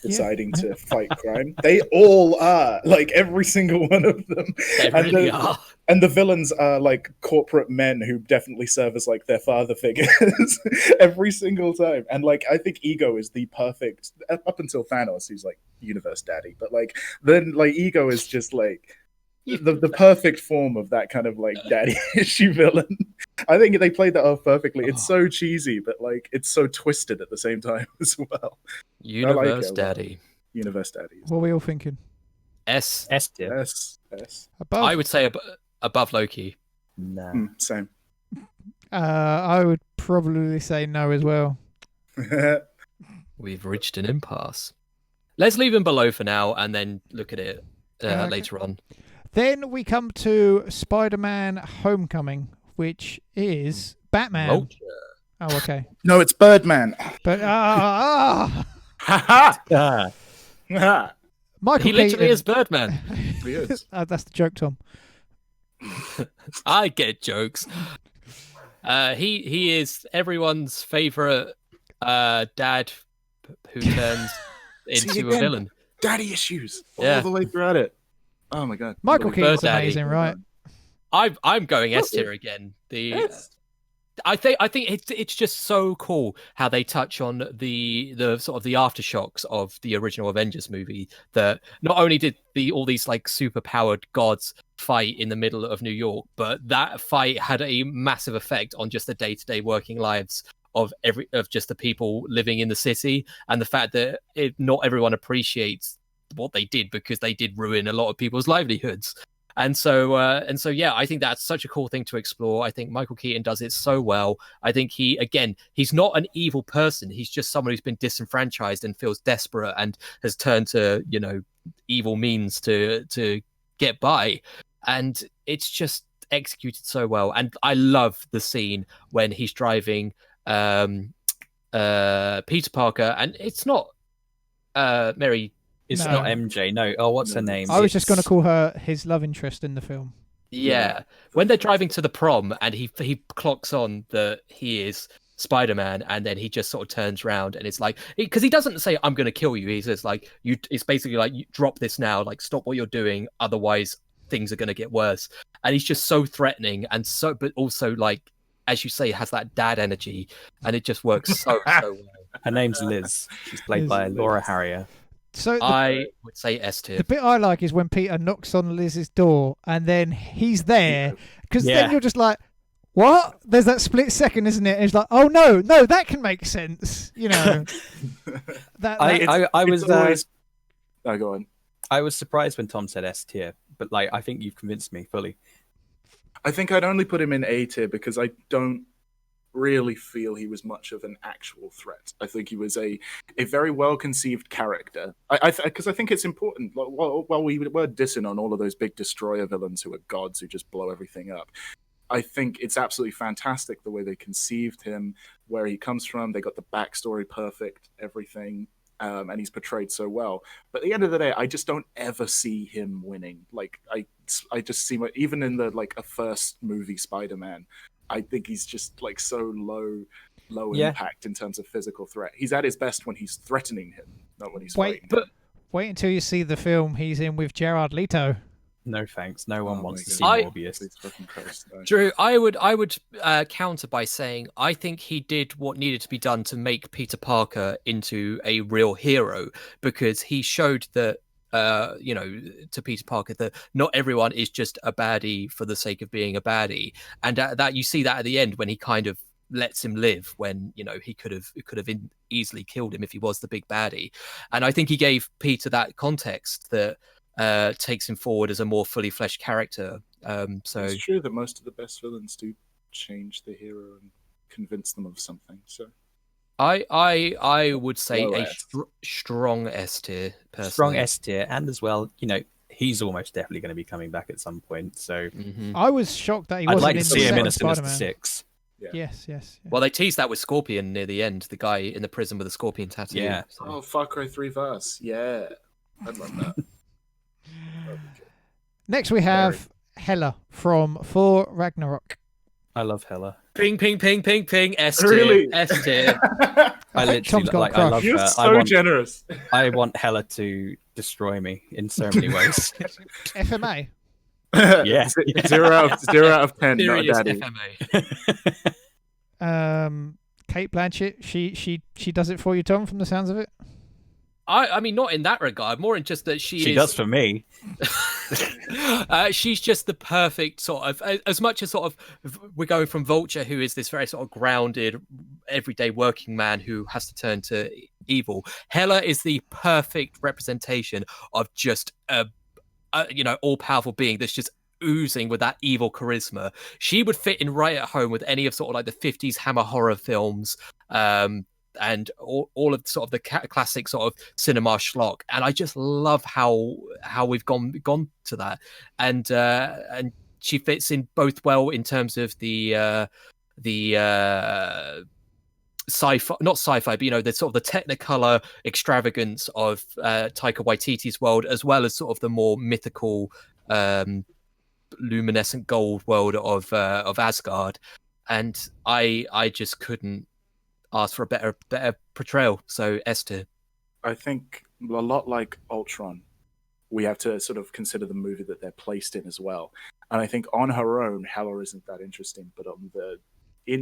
deciding to fight crime. They all are, like every single one of them. They really are. And the villains are like corporate men who definitely serve as like their father figures every single time. And like I think Ego is the perfect, up until Thanos, who's like universe daddy, but like then like Ego is just like the perfect form of that kind of like daddy issue villain. I think they played that off perfectly. It's so cheesy, but like it's so twisted at the same time as well. Universe daddy. Universe daddy. What are we all thinking? S tier. S. Above? I would say above Loki. No. Same. I would probably say no as well. We've reached an impasse. Let's leave him below for now and then look at it later on. Then we come to Spider-Man Homecoming, which is Batman. Vulture. Oh, okay. No, it's Birdman. But Michael He literally Keaton. is Birdman. He is. That's the joke, Tom. I get jokes. He is everyone's favorite dad who turns into a villain. Daddy issues Yeah. all the way throughout it. Oh my god. Michael Keaton's Daddy. amazing, right? I'm going S tier again. I think it's just so cool how they touch on the sort of the aftershocks of the original Avengers movie. That not only did all these like super powered gods fight in the middle of New York, but that fight had a massive effect on just the day-to-day working lives of just the people living in the city, and the fact that not everyone appreciates what they did because they did ruin a lot of people's livelihoods. And so yeah, I think that's such a cool thing to explore. I think Michael Keaton does it so well. I think he's not an evil person. He's just someone who's been disenfranchised and feels desperate and has turned to, evil means to get by. And it's just executed so well. And I love the scene when he's driving Peter Parker, and it's not Mary. It's No. not MJ. No. Oh, what's her name? I was just going to call her his love interest in the film. Yeah, when they're driving to the prom and he clocks on that he is Spider-Man, and then he just sort of turns around and it's like, because he doesn't say I'm going to kill you. He says like, it's basically like, you drop this now, like stop what you're doing, otherwise things are going to get worse. And he's just so threatening and but also like, as you say, has that dad energy, and it just works so well. Her name's Liz. She's played by Laura Harrier. So I would say S tier. the bit I like is when Peter knocks on Liz's door and then he's there, because then you're just like, what? There's that split second, isn't it? And it's like, oh no, that can make sense. I was always... No, go on. I was surprised when Tom said S tier, but like I think you've convinced me fully. I think I'd only put him in A tier because I don't really feel he was much of an actual threat. I think he was a very well-conceived character. Because I think it's important. While we were dissing on all of those big destroyer villains who are gods who just blow everything up, I think it's absolutely fantastic the way they conceived him, where he comes from. They got the backstory perfect, everything. And he's portrayed so well. But at the end of the day, I just don't ever see him winning. Like I just see even in the a first movie Spider-Man, I think he's just like so low impact in terms of physical threat. He's at his best when he's threatening him, not when he's fighting. Wait until you see the film he's in with Jared Leto. No thanks. No one wants to see Morbius. Drew, I would counter by saying I think he did what needed to be done to make Peter Parker into a real hero, because he showed that to Peter Parker that not everyone is just a baddie for the sake of being a baddie, and that you see that at the end when he kind of lets him live when he could have easily killed him if he was the big baddie. And I think he gave Peter that context that takes him forward as a more fully fleshed character. So it's true that most of the best villains do change the hero and convince them of something. So I would say Low a S. strong S tier, personally. Strong S tier, and as well, he's almost definitely going to be coming back at some point. So I was shocked that he I'd wasn't like to in see the him in second a Sinister Spider-Man. Six. Yeah. Yes. Well, they teased that with Scorpion near the end, the guy in the prison with the scorpion tattoo. Yeah. So. Oh, Far Cry 3 verse. Yeah. I'd love that. That'd be good. Next we have Hela from Thor Ragnarok. I love Hela. Ping, ping, ping, ping, ping. S tier. Really? S tier. I think literally Tom's got a I crush. love You're her. so generous. I want Hela to destroy me in so many ways. FMA. Yeah. 0 out of 10. Not Serious daddy. FMA. Kate Blanchett. She does it for you, Tom, from the sounds of it. I mean, not in that regard. More in just that She does for me. She's just the perfect sort of, as much as sort of we're going from Vulture, who is this very sort of grounded, everyday working man who has to turn to evil. Hela is the perfect representation of just a all-powerful being that's just oozing with that evil charisma. She would fit in right at home with any of sort of like the 50s Hammer horror films. And all of sort of the classic sort of cinema schlock, and I just love how we've gone to that, and she fits in both well in terms of the sci-fi, not sci-fi, but the sort of the technicolor extravagance of Taika Waititi's world, as well as sort of the more mythical, luminescent gold world of Asgard, and I just couldn't ask for a better portrayal. So S tier. I think a lot like Ultron, we have to sort of consider the movie that they're placed in as well. And I think on her own, Hela isn't that interesting, but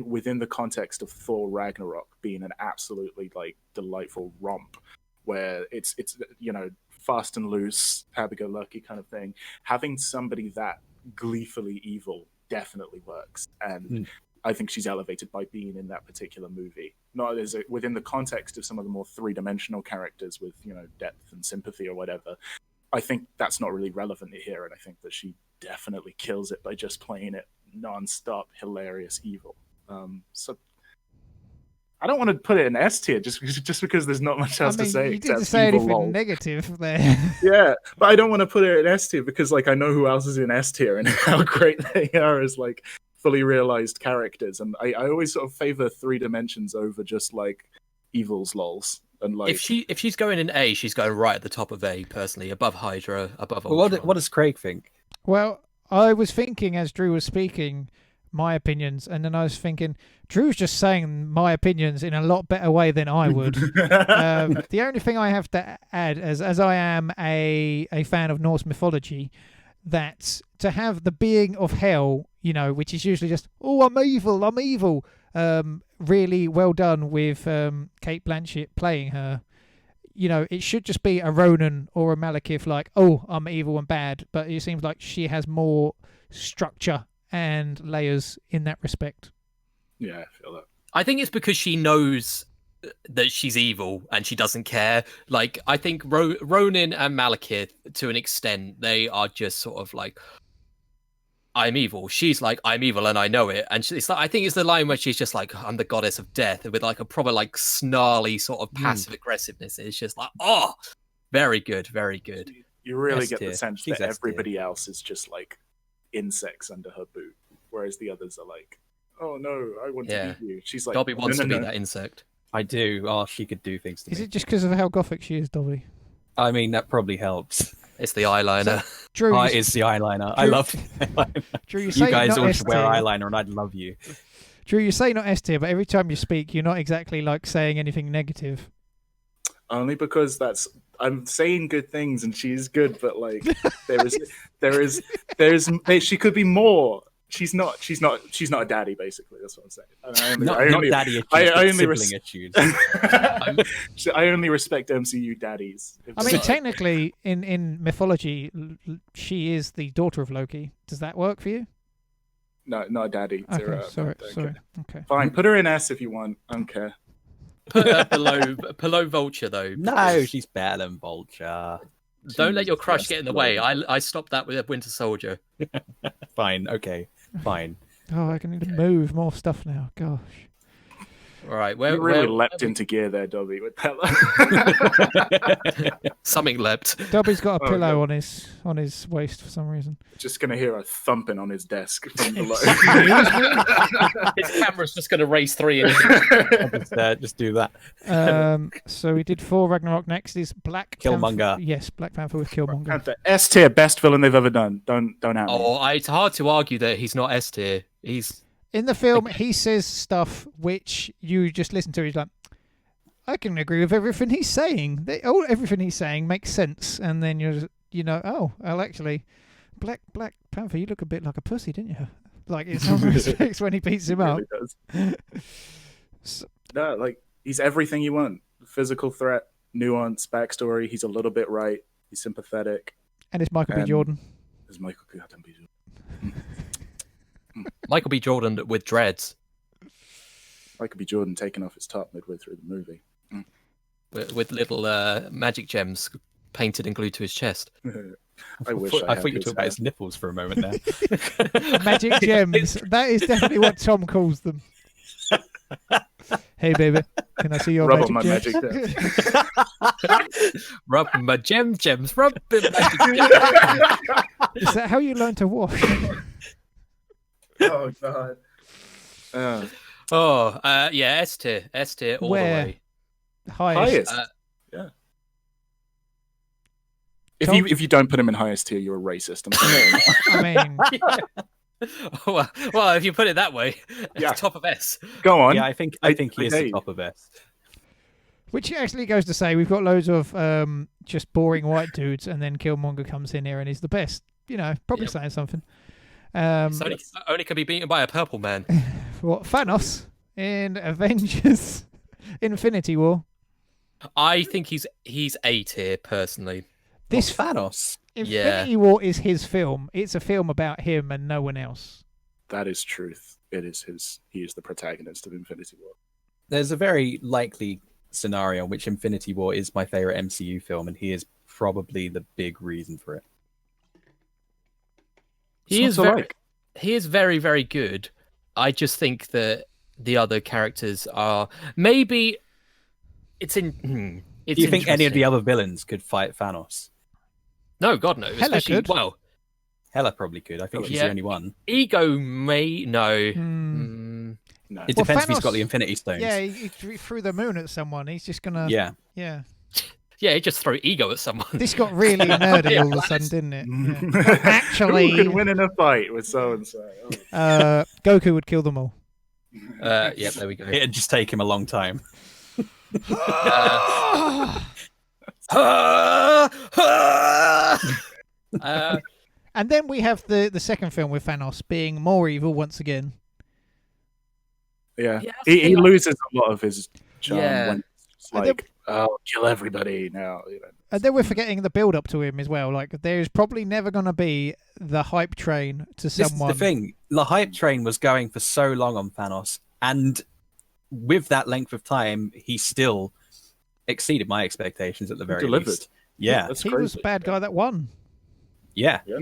within the context of Thor Ragnarok being an absolutely like delightful romp, where it's fast and loose, happy-go-lucky kind of thing, having somebody that gleefully evil definitely works. And I think she's elevated by being in that particular movie. Not as within the context of some of the more three-dimensional characters with depth and sympathy or whatever. I think that's not really relevant here, and I think that she definitely kills it by just playing it non-stop, hilarious evil. So I don't want to put it in S tier just because there's not much else to say. You didn't say anything negative there. Yeah, but I don't want to put it in S tier because I know who else is in S tier and how great they are as fully realized characters, and I always sort of favor 3 dimensions over just evils lols. And if she's going in A, she's going right at the top of A, personally, above Hydra, above Well, Ultron. what does Craig think? Well, I was thinking as Drew was speaking my opinions, and then I was thinking Drew's just saying my opinions in a lot better way than I would. The only thing I have to add, as I am a fan of Norse mythology, that to have the being of hell, which is usually just, oh, I'm evil, really well done with Kate Blanchett playing her. It should just be a Ronan or a Malekith, oh, I'm evil and bad, but it seems like she has more structure and layers in that respect. Yeah, I feel that. I think it's because she knows that she's evil and she doesn't care. I think Ronan and Malekith, to an extent, they are just sort of I'm evil. She's I'm evil and I know it. And it's I think it's the line where she's just I'm the goddess of death, with a proper snarly sort of passive aggressiveness. It's just oh, very good, very good. You really S get tier. the sense She's that S tier. everybody else is just insects under her boot, whereas the others are oh no, I want to eat you. She's Dobbie wants no, to no, be no. that insect. I do. Oh, she could do things to Is me. it just because of how gothic she is, Dobbie? I mean, that probably helps. It's the eyeliner. Drew, Oh, it's the eyeliner. I Drew- love eyeliner. Drew, you You say guys not all S should wear tier. eyeliner, and I'd love you. Drew, you say not S tier, but every time you speak, you're not exactly saying anything negative. Only because I'm saying good things and she's good, but she could be more. She's not a daddy, basically. That's what I'm saying. And Not daddy issues, but sibling issues. I only respect MCU daddies. I mean, technically, in mythology, she is the daughter of Loki. Does that work for you? No, not daddy. Okay, Zero. sorry. Okay. Okay. Fine, put her in S if you want. I don't care. Put her below Vulture though. No, she's better than Vulture. Don't let your crush get in the way. below. I stopped that with Winter Soldier. Fine, okay, fine. Oh, I can need to move more stuff now. Gosh. All right, You really leapt into gear there, Dobbie, with that. Something leapt. Dobbie's got a Oh, pillow God. on his waist for some reason. Just gonna hear a thumping on his desk from below. His camera's just going to raise 3 inches. Just do that. So we did 4. Ragnarok. Next is Black Killmonger. Panther. Yes, Black Panther with Killmonger. Panther, S tier, best villain they've ever done. Don't out me. Oh, it's hard to argue that he's not S tier. He's In the film, he says stuff which you just listen to. He's like, I can agree with everything he's saying. Everything he's saying makes sense. And then oh, well, actually, Black Panther, you look a bit like a pussy, didn't you? Like, in some respects, when he beats him up. Really does. No, like, he's everything you want. Physical threat, nuance, backstory. He's a little bit right. He's sympathetic. And it's Michael B. Jordan. There's Michael B. Jordan. Michael B. Jordan with dreads. Michael B. Jordan taking off his top midway through the movie. With little magic gems painted and glued to his chest. I wish I had thought you his talked about hair. his nipples for a moment there. Magic gems. That is definitely what Tom calls them. Hey, baby, can I see your Rub on magic my gems? magic gems. Rub my gems, rub the magic gems. Is that how you learn to wash? Oh, God. Yeah, S tier all Where? the way. Highest. Yeah. Tom? If you don't put him in highest tier, you're a racist. I'm sorry. I mean, well, if you put it that way, it's Yeah. top of S. Go on. Yeah, I think he is the top of best. which actually goes to say we've got loads of just boring white dudes, and then Killmonger comes in here and he's the best. Probably Yep. saying something. It's only can be beaten by a purple man. What, Thanos in Avengers Infinity War? I think he's A tier personally. This Thanos. Infinity War is his film. It's a film about him and no one else. That is truth. It is his. He is the protagonist of Infinity War. There's a very likely scenario in which Infinity War is my favorite MCU film, and he is probably the big reason for it. He is Sounds very, alike. he is very, very good. I just think that the other characters are maybe. It's Do you think any of the interesting. other villains could fight Thanos? No, God no. Hela Especially could. well, Hela probably could. I think she's Yeah. the only one. Ego may no. No. It Well, depends if he's Thanos- got the Infinity Stones. Yeah, he threw the moon at someone. He's just gonna. Yeah. Yeah. Yeah, he just throw ego at someone. This got really nerdy Yeah, all of a sudden, didn't it? Yeah. Actually, Who could win in a fight with so and so? Goku would kill them all. Yeah, there we go. It'd just take him a long time. And then we have the second film with Thanos being more evil once again. Yeah, Yeah, he loses a lot of his charm Yeah. when it's And like, "I'll kill everybody now." And then we're forgetting the build up to him as well. Like, there's probably never going to be the hype train to This someone. is the thing. The hype train was going for so long on Thanos, and with that length of time, he still exceeded my expectations at the very delivered. least. Yeah, That's He crazy. was a bad guy that won. yeah. Yeah.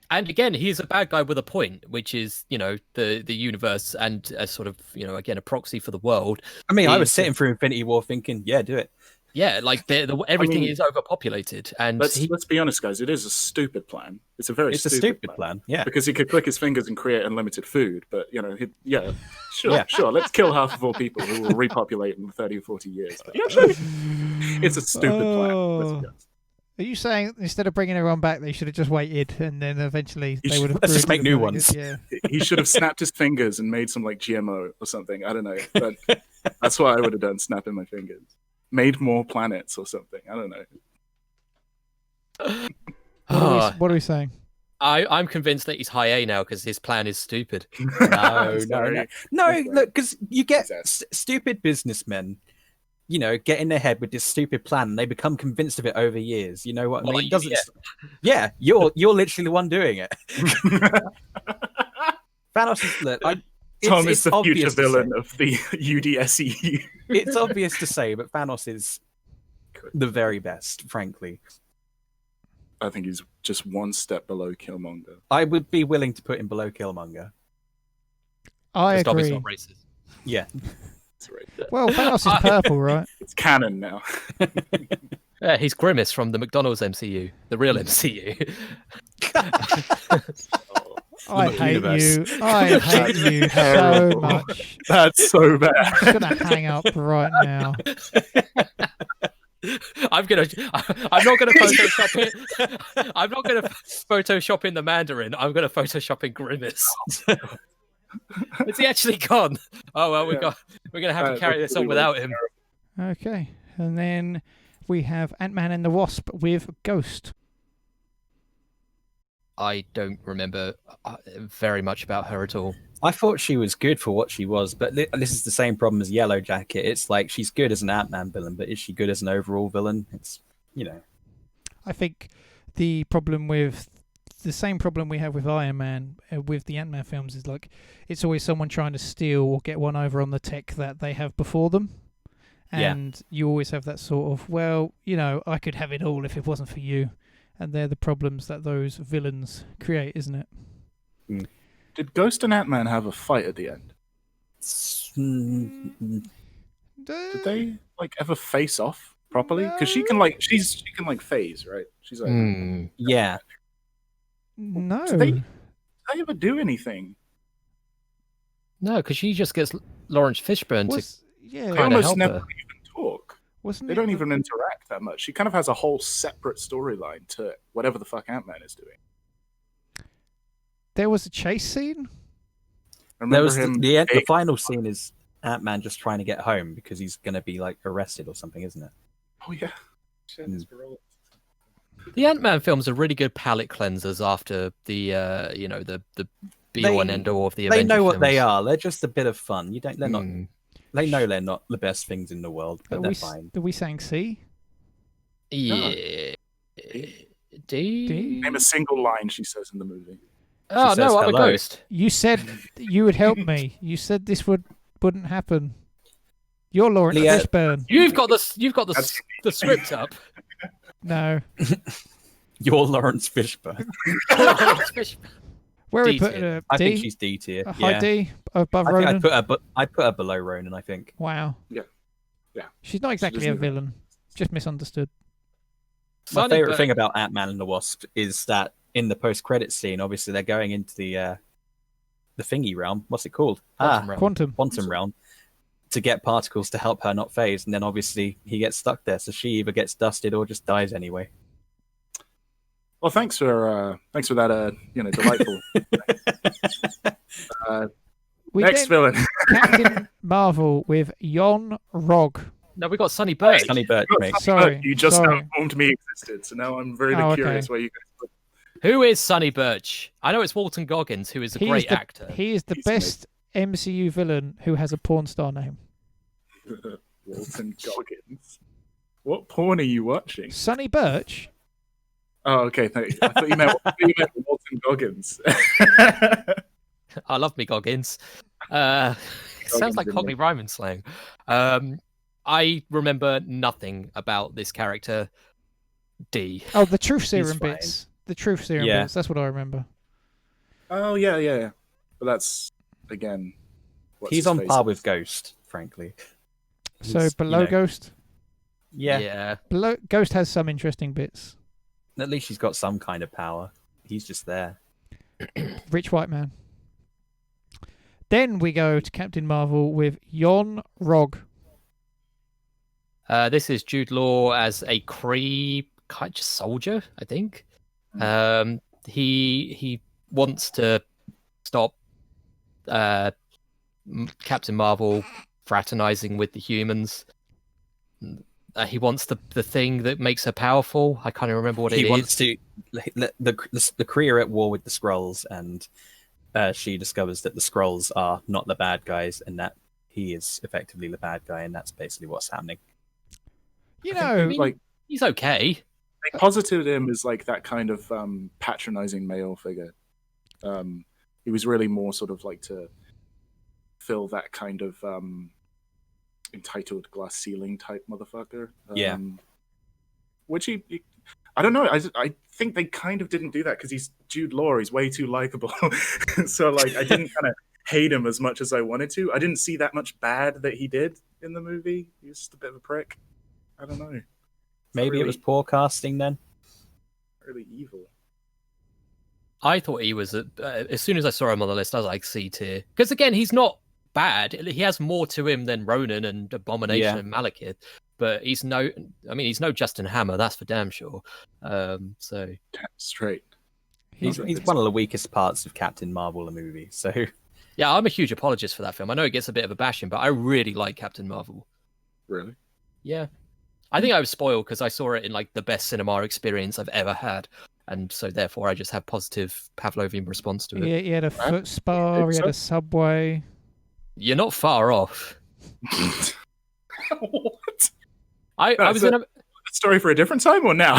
And again, he's a bad guy with a point, which is, the universe and a sort of, again, a proxy for the world. I mean, I He- was sitting through Infinity War thinking, yeah, do it. Yeah, like everything mean, is overpopulated, and Let's be honest, guys. It is a stupid plan. It's a very It's a stupid plan. Yeah. because he could click his fingers and create unlimited food. But sure. Let's kill half of all people who will repopulate in 30 or 40 years. But yeah, sure. It's a stupid plan. Let's be honest. Are you saying instead of bringing everyone back, they should have just waited and then eventually You they should- would have. let's just ruined make it new really ones. good, Yeah. He should have snapped his fingers and made some like GMO or something. I don't know. But that's what I would have done, snapping my fingers. Made more planets or something. I don't know. What are we saying? I'm convinced that he's high A now because his plan is stupid. No. Sorry. Look, because you get Yes. stupid businessmen, get in their head with this stupid plan, and they become convinced of it over years. You know what I Well, mean? It doesn't. yeah. Yeah, you're literally the one doing it. Thanos is look. Tom is the future obvious to villain say. of the UDSEU. It's obvious to say, but Thanos is the very best, frankly. I think he's just one step below Killmonger. I would be willing to put him below Killmonger. I Dobbie's agree. not racist. Yeah. That's right. Well, Thanos is purple, right? It's canon now. Yeah, he's Grimace from the McDonald's MCU, the real MCU. I hate universe. you. I hate you so much. That's so bad. I'm just gonna hang up right now. I'm not gonna Photoshop it. I'm not gonna Photoshop in the Mandarin. I'm gonna Photoshop in Grimace. Is he actually gone? Oh well, we're gonna have to carry this on without him. Okay, and then we have Ant-Man and the Wasp with Ghost. I don't remember very much about her at all. I thought she was good for what she was, but this is the same problem as Yellow Jacket. It's like she's good as an Ant-Man villain, but is she good as an overall villain? It's, I think the same problem we have with Iron Man with the Ant-Man films is like it's always someone trying to steal or get one over on the tech that they have before them. And you always have that sort of, well, I could have it all if it wasn't for you. And they're the problems that those villains create, isn't it? Did Ghost and Ant-Man have a fight at the end? Did they ever face off properly? Because she can phase, right? She's like, yeah. No. Did they ever do anything? No, because she just gets Lawrence Fishburne to They kind of almost help never her. even talk. Wasn't They it don't the- even interact that much. She kind of has a whole separate storyline to whatever the fuck Ant-Man is doing. There was a chase scene? I There remember was him. the final scene is Ant-Man just trying to get home because he's going to be arrested or something, isn't it? Oh yeah. Shit, it's parole. The Ant-Man films are really good palate cleansers after the the be-all and end-all of the Avengers They know what films. they are. They're just a bit of fun. They're not. Mm. They know they're not the best things in the world, but Are they're we, fine. are we saying C? Yeah. D? Name a single line she says in the movie. Oh says no, I'm a hello. ghost. You said you would help me. You said this wouldn't happen. You're Lawrence Leah- Fishburne. You've got the script up. No. You're Lawrence Fishburne. Lawrence Fishburne. Where are we D putting tier. her? I think D? she's D tier. A high Yeah. D above I think Ronan? I'd put her below Ronan. I think. Wow. Yeah. She's not exactly a doesn't- villain. Just misunderstood. My Sonny favorite Bur- thing about Ant-Man and the Wasp is that in the post-credit scene, obviously they're going into the thingy realm. What's it called? Quantum realm. Quantum. Quantum realm. To get particles to help her not phase, and then obviously he gets stuck there, so she either gets dusted or just dies anyway. Well, thanks for that delightful. We Next get villain. Captain Marvel with Yon Rog. No, we got Sonny Birch. Sonny Birch, mate. Sorry. You just sorry. informed me existed, so now I'm very Oh, okay. curious where you guys put. Who is Sonny Birch? I know it's Walton Goggins, who is a great actor. He is the He's best MCU villain who has a porn star name. Walton Goggins. What porn are you watching? Sonny Birch. Oh, okay. Thank you. I thought you meant Walton Goggins. I love me Goggins. Sounds like Cockney rhyming slang. I remember nothing about this character. D. Oh, the truth serum fine. bits. The truth serum Yeah. bits. That's what I remember. Oh yeah. But that's again. what's He's his on face? par with Ghost, frankly. So He's, below Ghost. Yeah. Below Ghost has some interesting bits. At least he's got some kind of power. He's just there. Rich white man. Then we go to Captain Marvel with Yon Rog. This is Jude Law as a Kree kind of soldier, I think. He wants to stop Captain Marvel fraternizing with the humans. He wants the thing that makes her powerful. I can't even remember what it is. He wants to. The Kree are at war with the Skrulls, and she discovers that the Skrulls are not the bad guys, and that he is effectively the bad guy, and that's basically what's happening. You I know, think, like He's okay. they posited him as like that kind of patronizing male figure. He was really more sort of like to fill that kind of entitled glass ceiling type motherfucker. Yeah. Which he I don't know. I think they kind of didn't do that because he's Jude Law. He's way too likable. So like, I didn't kind of hate him as much as I wanted to. I didn't see that much bad that he did in the movie. He was just a bit of a prick. I don't know. Maybe it was poor casting then. Really evil. I thought he was as soon as I saw him on the list, I was like C tier. Because again, he's not bad. He has more to him than Ronan and Abomination and Malekith. But he's no Justin Hammer, that's for damn sure. So straight. He's one of the weakest parts of Captain Marvel, the movie. So yeah, I'm a huge apologist for that film. I know it gets a bit of a bashing, but I really like Captain Marvel. Really? Yeah. I think I was spoiled because I saw it in like the best cinema experience I've ever had. And so therefore I just have positive Pavlovian response to it. Yeah, he had a foot spa, he had a subway. You're not far off. What? I was in a story for a different time or now?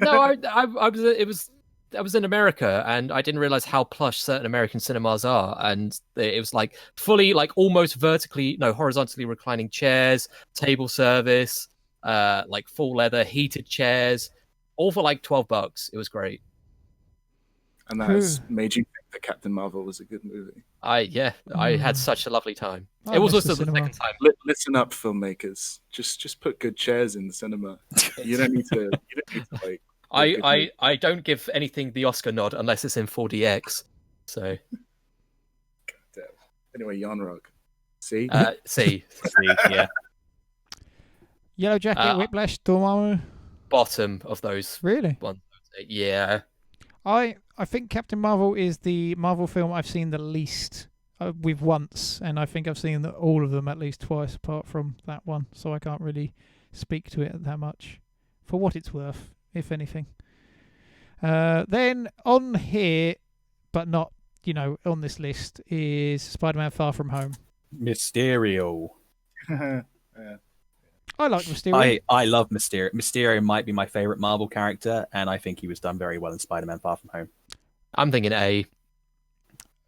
No, I was in America and I didn't realize how plush certain American cinemas are, and it was like fully like almost horizontally reclining chairs, table service, like full leather heated chairs, all for like $12. It was great. And that has made you think that Captain Marvel was a good movie. I had such a lovely time. I It was miss also the the cinema. second time. Listen up, filmmakers. Just put good chairs in the cinema. You don't need to like. I don't give anything the Oscar nod unless it's in 4DX. So Damn. Anyway, Yonrog. See? C, yeah. Yellow Jacket, Whiplash, Dormammu. Bottom of those Really? ones. Yeah. I think Captain Marvel is the Marvel film I've seen the least with once, and I think I've seen all of them at least twice apart from that one, so I can't really speak to it that much for what it's worth, if anything. Then on here, but not, on this list, is Spider-Man Far From Home. Mysterio. Yeah. I like Mysterio. I love Mysterio. Mysterio might be my favorite Marvel character, and I think he was done very well in Spider-Man Far From Home. I'm thinking A.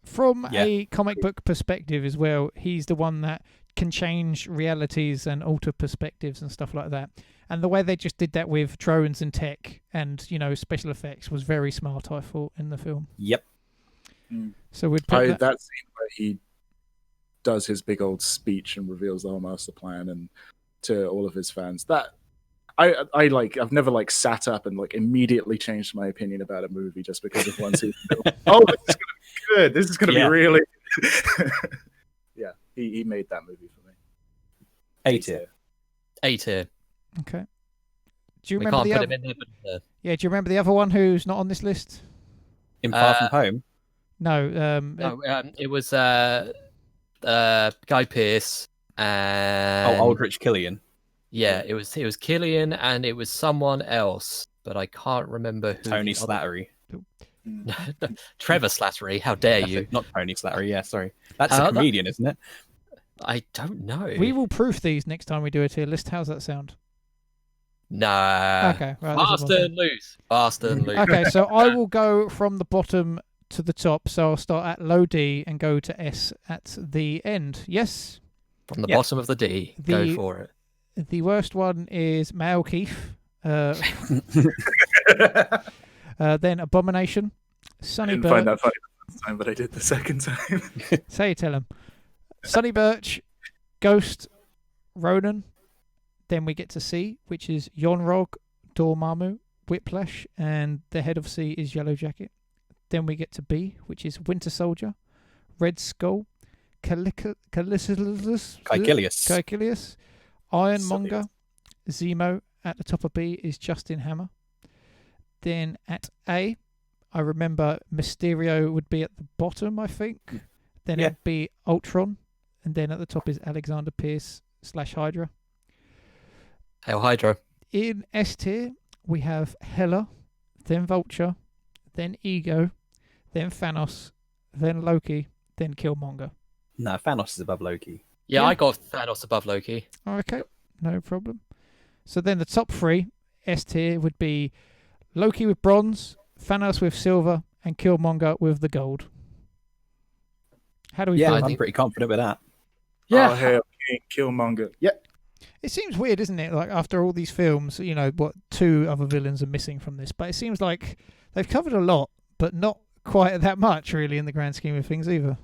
From a comic book perspective as well, he's the one that can change realities and alter perspectives and stuff like that. And the way they just did that with drones and tech and, special effects was very smart, I thought, in the film. Yep. So we'd put that scene where he does his big old speech and reveals the whole master plan and to all of his fans. That I've never sat up and immediately changed my opinion about a movie just because of one scene. Oh, this is gonna be good. This is gonna be really yeah. He made that movie for me. A tier. A tier. Okay. Do you We remember can't the put other? him in there, but Yeah. Do you remember the other one who's not on this list? In Far From Home? No. it was Guy Pearce and Aldrich Killian. Yeah, it was Killian and it was someone else, but I can't remember who. Tony Slattery. Trevor Slattery, how dare That's you? it, not Tony Slattery, yeah, sorry. That's a comedian, isn't it? I don't know. We will proof these next time we do a tier list. How's that sound? Nah. Okay. Right, Fast and loose. Fast and loose. Okay, so I will go from the bottom to the top. So I'll start at low D and go to S at the end. Yes? From the bottom of the D. Go for it. The worst one is Mal Keith. Then Abomination. Sonny I didn't Birch. find that funny the first time, but I did the second time. Say tell him. Sonny Birch, Ghost, Ronan. Then we get to C, which is Yonrog, Dormammu, Whiplash, and the head of C is Yellow Jacket. Then we get to B, which is Winter Soldier, Red Skull, Caecilius, Ironmonger, Zemo. At the top of B is Justin Hammer. Then at A, I remember Mysterio would be at the bottom, I think. Then it'd be Ultron. And then at the top is Alexander Pierce / Hydra. Hail Hydra. In S tier, we have Hela, then Vulture, then Ego, then Thanos, then Loki, then Killmonger. No, Thanos is above Loki. Yeah, I got Thanos above Loki. Okay, no problem. So then the top three, S tier, would be Loki with bronze, Thanos with silver, and Killmonger with the gold. How do we Yeah, feel? I'm pretty confident with that. Yeah. Oh, hell, Killmonger. Yeah. It seems weird, isn't it? Like after all these films, you know, what 2 other villains are missing from this, but it seems like they've covered a lot, but not quite that much, really, in the grand scheme of things either.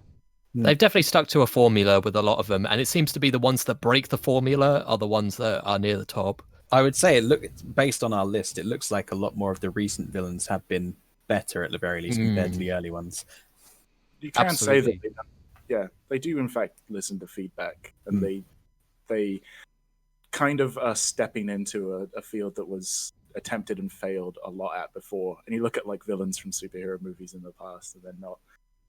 They've definitely stuck to a formula with a lot of them, and it seems to be the ones that break the formula are the ones that are near the top. I would say based on our list, it looks like a lot more of the recent villains have been better at the very least compared to the early ones. You can Absolutely. say that. They do in fact listen to feedback, and they kind of are stepping into a field that was attempted and failed a lot at before. And you look at like villains from superhero movies in the past, and they're not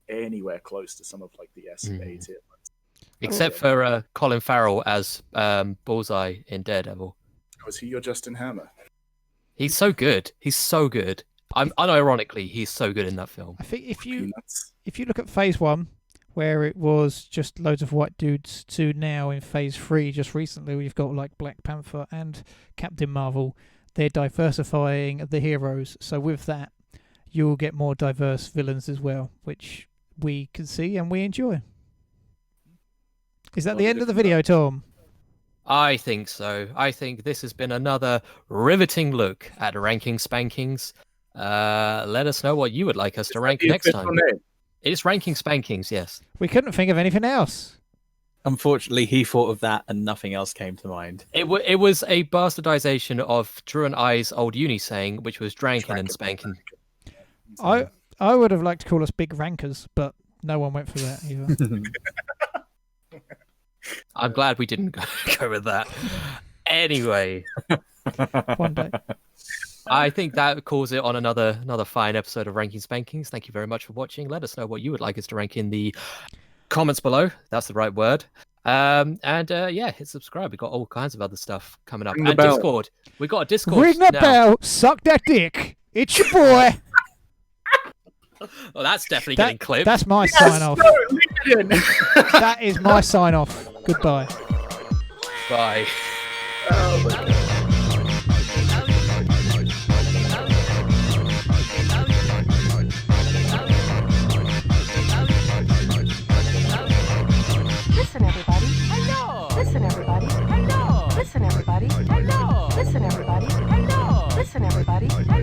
anywhere close to some of like the S A tier ones. Except for Colin Farrell as Bullseye in Daredevil. Was he your Justin Hammer? He's so good. He's so good. Unironically, he's so good in that film. I think if you Peanuts. look at Phase 1, where it was just loads of white dudes, to now in Phase 3, just recently, we've got like Black Panther and Captain Marvel. They're diversifying the heroes. So with that, you'll get more diverse villains as well, which we can see and we enjoy. Is that the end of the video, Tom? I think so. I think this has been another riveting look at Ranking Spankings. Let us know what you would like us to rank next time. It's Ranking Spankings, yes. We couldn't think of anything else. Unfortunately, he thought of that and nothing else came to mind. It was a bastardization of Drew and I's old uni saying, which was dranking and spanking. I would have liked to call us big rankers, but no one went for that either. I'm glad we didn't go with that. Anyway, One day. I think that calls it on another fine episode of Ranking Spankings. Thank you very much for watching. Let us know what you would like us to rank in the comments below. That's the right word. Hit subscribe. We've got all kinds of other stuff coming up. Ring the And bell. Discord. We've got a Discord Ring the now. bell, suck that dick. It's your boy. Well, that's definitely getting clipped. That's my sign off. That is my sign off. Goodbye. Bye. Listen, everybody. Hello. Listen, everybody. Hello. Listen, everybody. Hello. Listen, everybody. Hello. Listen, everybody. Hello.